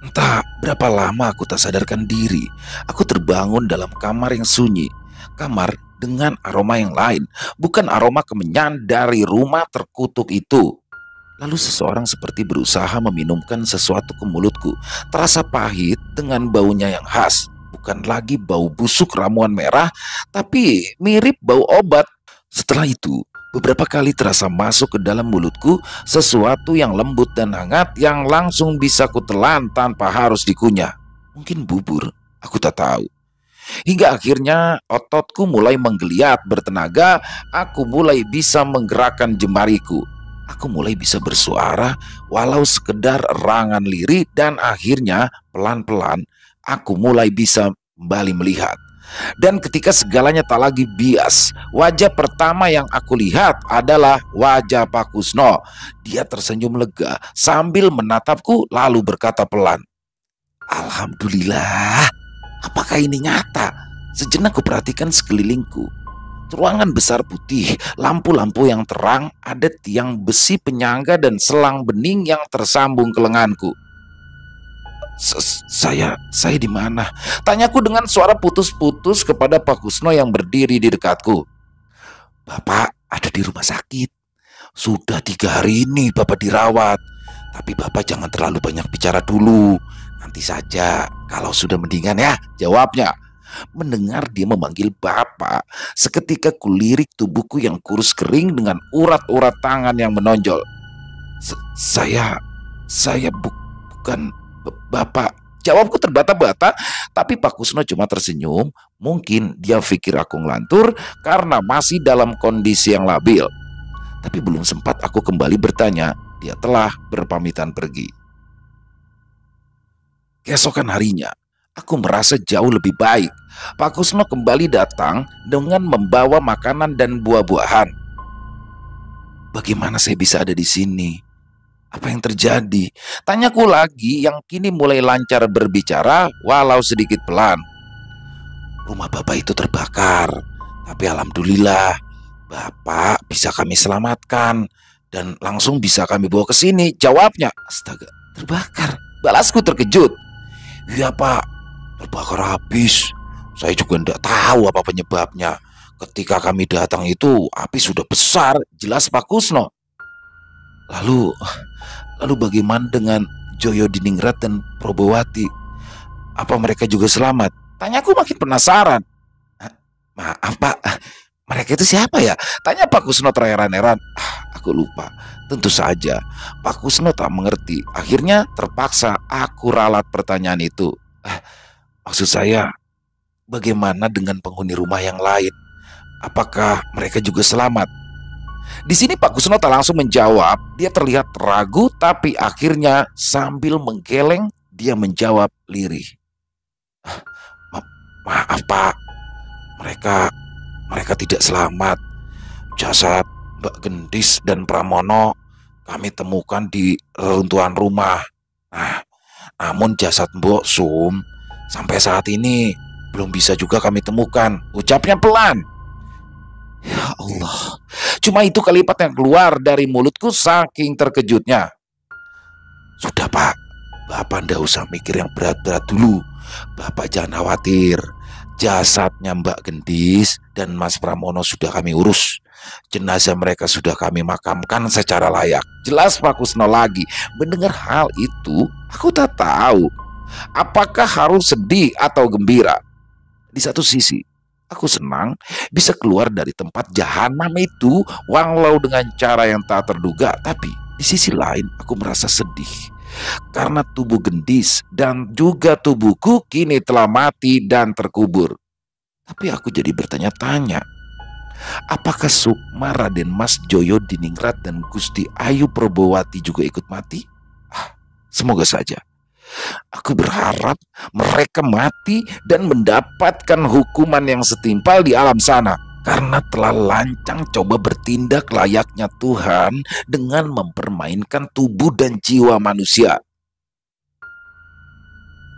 Entah berapa lama aku tak sadarkan diri. Aku terbangun dalam kamar yang sunyi. Kamar dengan aroma yang lain, bukan aroma kemenyan dari rumah terkutuk itu. Lalu seseorang seperti berusaha meminumkan sesuatu ke mulutku. Terasa pahit dengan baunya yang khas. Bukan lagi bau busuk ramuan merah, tapi mirip bau obat. Setelah itu, beberapa kali terasa masuk ke dalam mulutku sesuatu yang lembut dan hangat yang langsung bisa kutelan tanpa harus dikunyah. Mungkin bubur, aku tak tahu. Hingga akhirnya ototku mulai menggeliat bertenaga, aku mulai bisa menggerakkan jemariku. Aku mulai bisa bersuara walau sekedar erangan lirih, dan akhirnya pelan-pelan aku mulai bisa kembali melihat. Dan ketika segalanya tak lagi bias, wajah pertama yang aku lihat adalah wajah Pak Kusno. Dia tersenyum lega sambil menatapku lalu berkata pelan, "Alhamdulillah, apakah ini nyata?" Sejenak kuperhatikan sekelilingku. Ruangan besar putih, lampu-lampu yang terang, ada tiang besi penyangga dan selang bening yang tersambung ke lenganku. Saya di mana?" Tanyaku dengan suara putus-putus kepada Pak Kusno yang berdiri di dekatku. "Bapak ada di rumah sakit. Sudah 3 hari ini Bapak dirawat. Tapi Bapak jangan terlalu banyak bicara dulu. Nanti saja kalau sudah mendingan ya," jawabnya. Mendengar dia memanggil Bapak, seketika kulirik tubuhku yang kurus kering dengan urat-urat tangan yang menonjol. Saya bukan Bapak," jawabku terbata-bata. Tapi Pak Kusno cuma tersenyum. Mungkin dia pikir aku ngelantur karena masih dalam kondisi yang labil. Tapi belum sempat aku kembali bertanya, dia telah berpamitan pergi. Keesokan harinya, aku merasa jauh lebih baik. Pak Kusno kembali datang dengan membawa makanan dan buah-buahan. Bagaimana saya bisa ada di sini? Apa yang terjadi? Tanyaku lagi yang kini mulai lancar berbicara walau sedikit pelan. Rumah Bapak itu terbakar, tapi alhamdulillah Bapak bisa kami selamatkan dan langsung bisa kami bawa ke sini. Jawabnya. Astaga, terbakar. Balasku terkejut. Iya Pak, terbakar habis. Saya juga tidak tahu apa penyebabnya. Ketika kami datang itu api sudah besar, jelas Pak Kusno. Lalu lalu bagaimana dengan Joyo Diningrat dan Probowati? Apa mereka juga selamat? Tanyaku makin penasaran. Maaf Pak, mereka itu siapa ya? Tanya Pak Kusno terheran-heran. Aku lupa. Tentu saja Pak Kusno tak mengerti. Akhirnya terpaksa aku ralat pertanyaan itu. Maksud saya, bagaimana dengan penghuni rumah yang lain? Apakah mereka juga selamat? Di sini Pak Kusno tak langsung menjawab. Dia terlihat ragu, tapi akhirnya sambil menggeleng dia menjawab lirih. Maaf Pak, mereka tidak selamat. Jasad Mbak Gendis dan Pramono kami temukan di reruntuhan rumah. Namun jasad Mbok Sum sampai saat ini belum bisa juga kami temukan. Ucapnya pelan. Ya Allah, cuma itu kalimat yang keluar dari mulutku saking terkejutnya. Sudah Pak, Bapak ndak usah mikir yang berat-berat dulu. Bapak jangan khawatir. Jasadnya Mbak Gendis dan Mas Pramono sudah kami urus. Jenazah mereka sudah kami makamkan secara layak. Jelas Pak Kusno lagi. Mendengar hal itu, aku tak tahu apakah harus sedih atau gembira. Di satu sisi, aku senang bisa keluar dari tempat jahanam itu walau dengan cara yang tak terduga. Tapi di sisi lain aku merasa sedih karena tubuh Gendis dan juga tubuhku kini telah mati dan terkubur. Tapi aku jadi bertanya-tanya, apakah Sukma, Raden Mas Joyo Diningrat dan Gusti Ayu Probowati juga ikut mati? Semoga saja. Aku berharap mereka mati dan mendapatkan hukuman yang setimpal di alam sana, karena telah lancang coba bertindak layaknya Tuhan dengan mempermainkan tubuh dan jiwa manusia.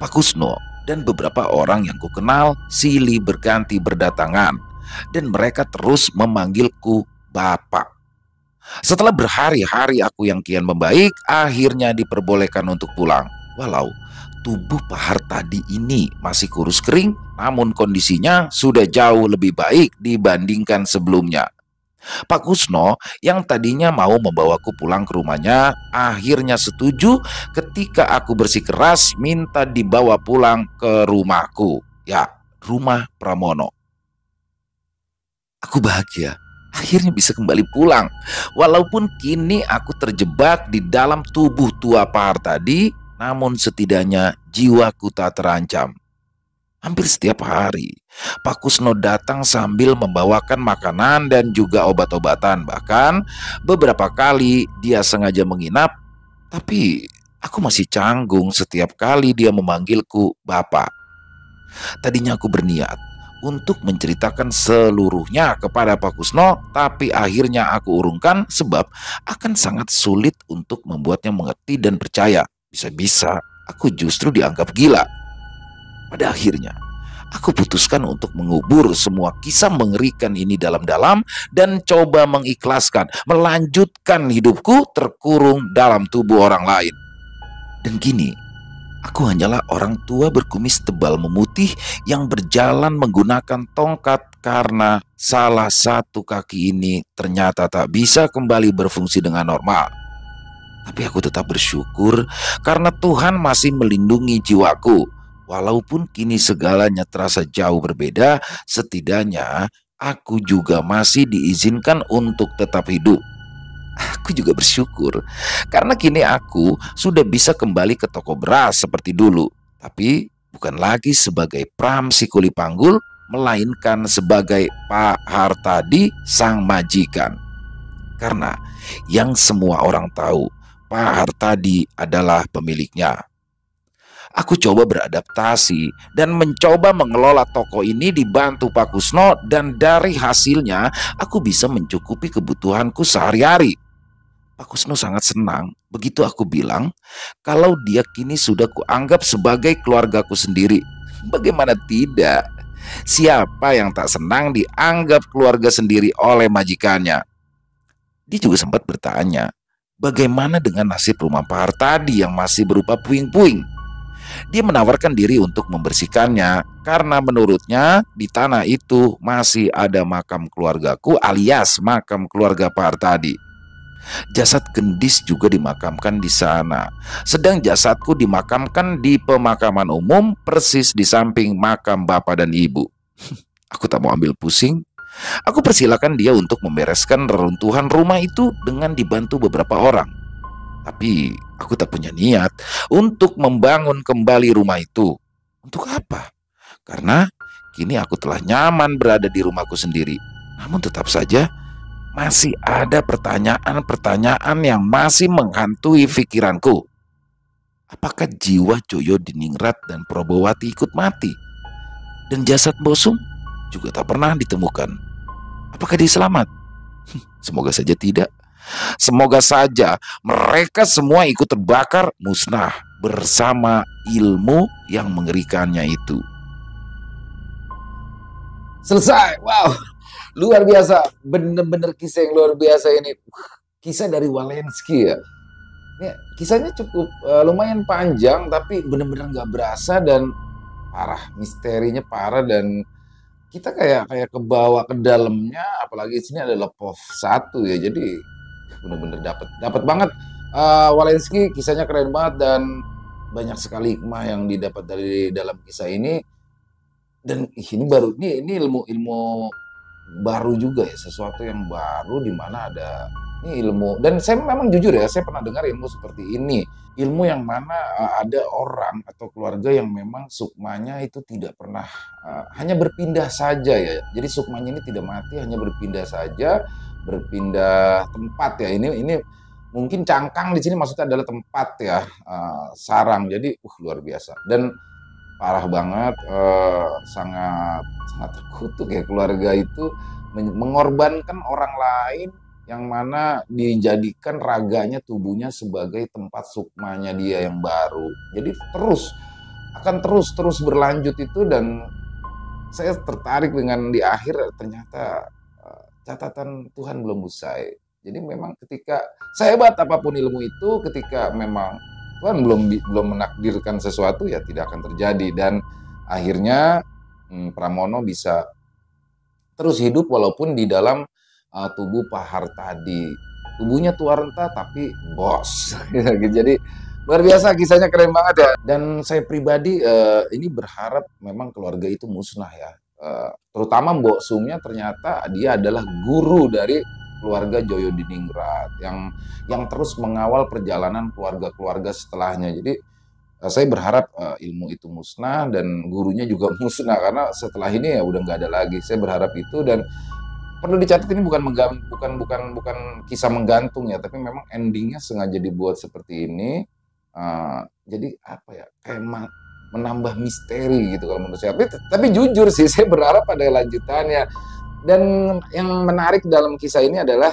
Pak Kusno dan beberapa orang yang kukenal silih berganti berdatangan, dan mereka terus memanggilku Bapak. Setelah berhari-hari aku yang kian membaik, akhirnya diperbolehkan untuk pulang. Walau tubuh Pak Hartadi ini masih kurus kering, namun kondisinya sudah jauh lebih baik dibandingkan sebelumnya. Pak Kusno yang tadinya mau membawaku pulang ke rumahnya akhirnya setuju ketika aku bersikeras minta dibawa pulang ke rumahku. Ya, rumah Pramono. Aku bahagia akhirnya bisa kembali pulang. Walaupun kini aku terjebak di dalam tubuh tua Pak Hartadi, namun setidaknya jiwaku tak terancam. Hampir setiap hari, Pak Kusno datang sambil membawakan makanan dan juga obat-obatan. Bahkan beberapa kali dia sengaja menginap, tapi aku masih canggung setiap kali dia memanggilku Bapak. Tadinya aku berniat untuk menceritakan seluruhnya kepada Pak Kusno, tapi akhirnya aku urungkan sebab akan sangat sulit untuk membuatnya mengerti dan percaya. Bisa-bisa aku justru dianggap gila. Pada akhirnya, aku putuskan untuk mengubur semua kisah mengerikan ini dalam-dalam dan coba mengikhlaskan, melanjutkan hidupku terkurung dalam tubuh orang lain. Dan kini, aku hanyalah orang tua berkumis tebal memutih yang berjalan menggunakan tongkat karena salah satu kaki ini ternyata tak bisa kembali berfungsi dengan normal. Tapi aku tetap bersyukur karena Tuhan masih melindungi jiwaku. Walaupun kini segalanya terasa jauh berbeda, setidaknya aku juga masih diizinkan untuk tetap hidup. Aku juga bersyukur karena kini aku sudah bisa kembali ke toko beras seperti dulu. Tapi bukan lagi sebagai Pram Sikuli Panggul, melainkan sebagai Pak Hartadi sang majikan. Karena yang semua orang tahu, Pak Hartadi adalah pemiliknya. Aku coba beradaptasi dan mencoba mengelola toko ini dibantu Pak Kusno, dan dari hasilnya aku bisa mencukupi kebutuhanku sehari-hari. Pak Kusno sangat senang begitu aku bilang kalau dia kini sudah kuanggap sebagai keluargaku sendiri. Bagaimana tidak? Siapa yang tak senang dianggap keluarga sendiri oleh majikannya? Dia juga sempat bertanya, bagaimana dengan nasib rumah Pak Hartadi yang masih berupa puing-puing? Dia menawarkan diri untuk membersihkannya karena menurutnya di tanah itu masih ada makam keluargaku alias makam keluarga Pak Hartadi. Jasad Gendis juga dimakamkan di sana. Sedang jasadku dimakamkan di pemakaman umum persis di samping makam bapak dan ibu. Aku tak mau ambil pusing. Aku persilakan dia untuk membereskan reruntuhan rumah itu dengan dibantu beberapa orang. Tapi aku tak punya niat untuk membangun kembali rumah itu. Untuk apa? Karena kini aku telah nyaman berada di rumahku sendiri. Namun tetap saja masih ada pertanyaan-pertanyaan yang masih menghantui pikiranku. Apakah jiwa Joyo Diningrat dan Probowati ikut mati? Dan jasad Bosum juga tak pernah ditemukan. Apakah dia selamat? Semoga saja tidak. Semoga saja mereka semua ikut terbakar musnah bersama ilmu yang mengerikannya itu. Selesai. Wow, luar biasa. Bener-bener kisah yang luar biasa ini. Kisah dari Walensky ya. Ini kisahnya cukup lumayan panjang, tapi bener-bener gak berasa dan parah. Misterinya parah dan kita kayak kebawa ke dalamnya. Apalagi sini ada Lepov 1 ya. Jadi bener-bener dapat banget. Walensky kisahnya keren banget dan banyak sekali hikmah yang didapat dari dalam kisah ini. Dan ini ilmu baru juga ya, sesuatu yang baru di mana ada ini ilmu. Dan saya memang jujur ya, saya pernah dengar ilmu seperti ini, ilmu yang mana ada orang atau keluarga yang memang sukmanya itu tidak pernah hanya berpindah saja ya. Jadi sukmanya ini tidak mati, hanya berpindah saja, berpindah tempat ya. Ini mungkin cangkang di sini maksudnya adalah tempat ya, sarang. Jadi luar biasa dan parah banget, sangat terkutuk ya keluarga itu mengorbankan orang lain yang mana dijadikan raganya, tubuhnya sebagai tempat sukmanya dia yang baru. Jadi akan terus berlanjut itu dan saya tertarik dengan di akhir ternyata catatan Tuhan belum usai. Jadi memang ketika sehebat apapun ilmu itu, ketika memang Tuhan belum menakdirkan sesuatu ya tidak akan terjadi. Dan akhirnya Pramono bisa terus hidup walaupun di dalam tubuh Pak Hartadi. Tubuhnya tua renta tapi bos. Jadi luar biasa, kisahnya keren banget ya. Dan saya pribadi ini berharap memang keluarga itu musnah ya. Terutama Mbok Sumnya ternyata dia adalah guru dari keluarga Joyo Diningrat yang terus mengawal perjalanan keluarga-keluarga setelahnya. Jadi saya berharap ilmu itu musnah dan gurunya juga musnah karena setelah ini ya udah nggak ada lagi. Saya berharap itu dan perlu dicatat ini bukan kisah menggantung ya, tapi memang endingnya sengaja dibuat seperti ini. Jadi apa ya, kayak menambah misteri gitu kalau menurut saya. Tapi jujur sih saya berharap ada lanjutannya. Dan yang menarik dalam kisah ini adalah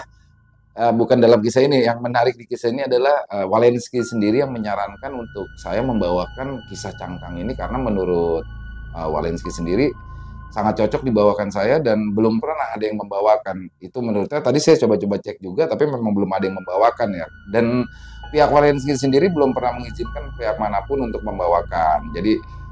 bukan dalam kisah ini, yang menarik di kisah ini adalah Walensky sendiri yang menyarankan untuk saya membawakan kisah cangkang ini karena menurut Walensky sendiri sangat cocok dibawakan saya dan belum pernah ada yang membawakan. Itu menurutnya tadi saya coba-coba cek juga tapi memang belum ada yang membawakan ya. Dan pihak Walensky sendiri belum pernah mengizinkan pihak manapun untuk membawakan. Jadi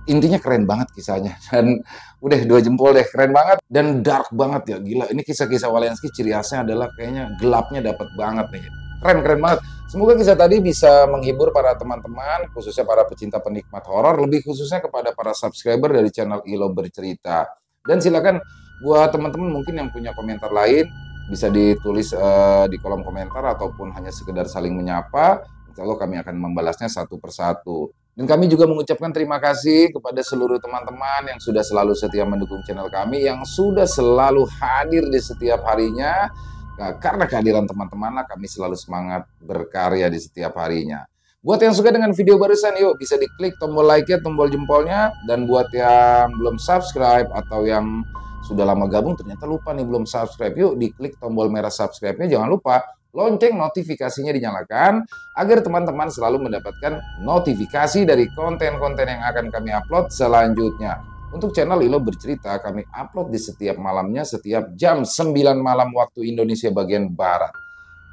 intinya keren banget kisahnya dan udah 2 jempol deh, keren banget dan dark banget ya, gila. Ini kisah-kisah Walensky ciri khasnya adalah kayaknya gelapnya dapat banget nih, keren banget. Semoga kisah tadi bisa menghibur para teman-teman, khususnya para pecinta penikmat horor, lebih khususnya kepada para subscriber dari channel Ilo Bercerita. Dan silakan buat teman-teman mungkin yang punya komentar lain bisa ditulis di kolom komentar ataupun hanya sekedar saling menyapa. Insya Allah kami akan membalasnya satu persatu. Dan kami juga mengucapkan terima kasih kepada seluruh teman-teman yang sudah selalu setia mendukung channel kami, yang sudah selalu hadir di setiap harinya. Nah, karena kehadiran teman-teman kami selalu semangat berkarya di setiap harinya. Buat yang suka dengan video barusan, yuk bisa diklik tombol like-nya, tombol jempolnya. Dan buat yang belum subscribe atau yang sudah lama gabung ternyata lupa nih belum subscribe, yuk diklik tombol merah subscribe-nya. Jangan lupa lonceng notifikasinya dinyalakan agar teman-teman selalu mendapatkan notifikasi dari konten-konten yang akan kami upload selanjutnya. Untuk channel Ilo Bercerita kami upload di setiap malamnya setiap jam 9 malam waktu Indonesia bagian Barat.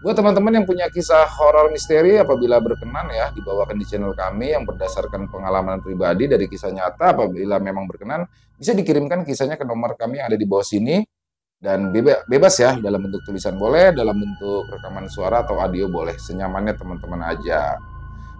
Buat teman-teman yang punya kisah horor misteri apabila berkenan ya dibawakan di channel kami yang berdasarkan pengalaman pribadi dari kisah nyata, apabila memang berkenan bisa dikirimkan kisahnya ke nomor kami yang ada di bawah sini, dan bebas ya, dalam bentuk tulisan boleh, dalam bentuk rekaman suara atau audio boleh, senyamannya teman-teman aja.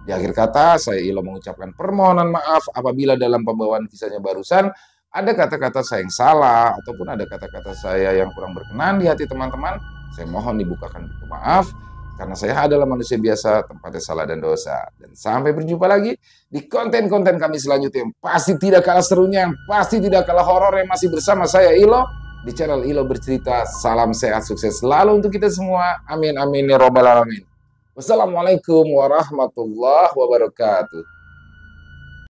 Di akhir kata, saya Ilo mengucapkan permohonan maaf apabila dalam pembawaan kisahnya barusan ada kata-kata saya yang salah ataupun ada kata-kata saya yang kurang berkenan di hati teman-teman. Saya mohon dibukakan pintu maaf karena saya adalah manusia biasa, tempatnya salah dan dosa. Dan sampai berjumpa lagi di konten-konten kami selanjutnya yang pasti tidak kalah serunya, yang pasti tidak kalah horor, yang masih bersama saya Ilo di channel Ilo Bercerita. Salam sehat, sukses selalu untuk kita semua. Amin, amin, ya robbal alamin. Wassalamualaikum warahmatullahi wabarakatuh.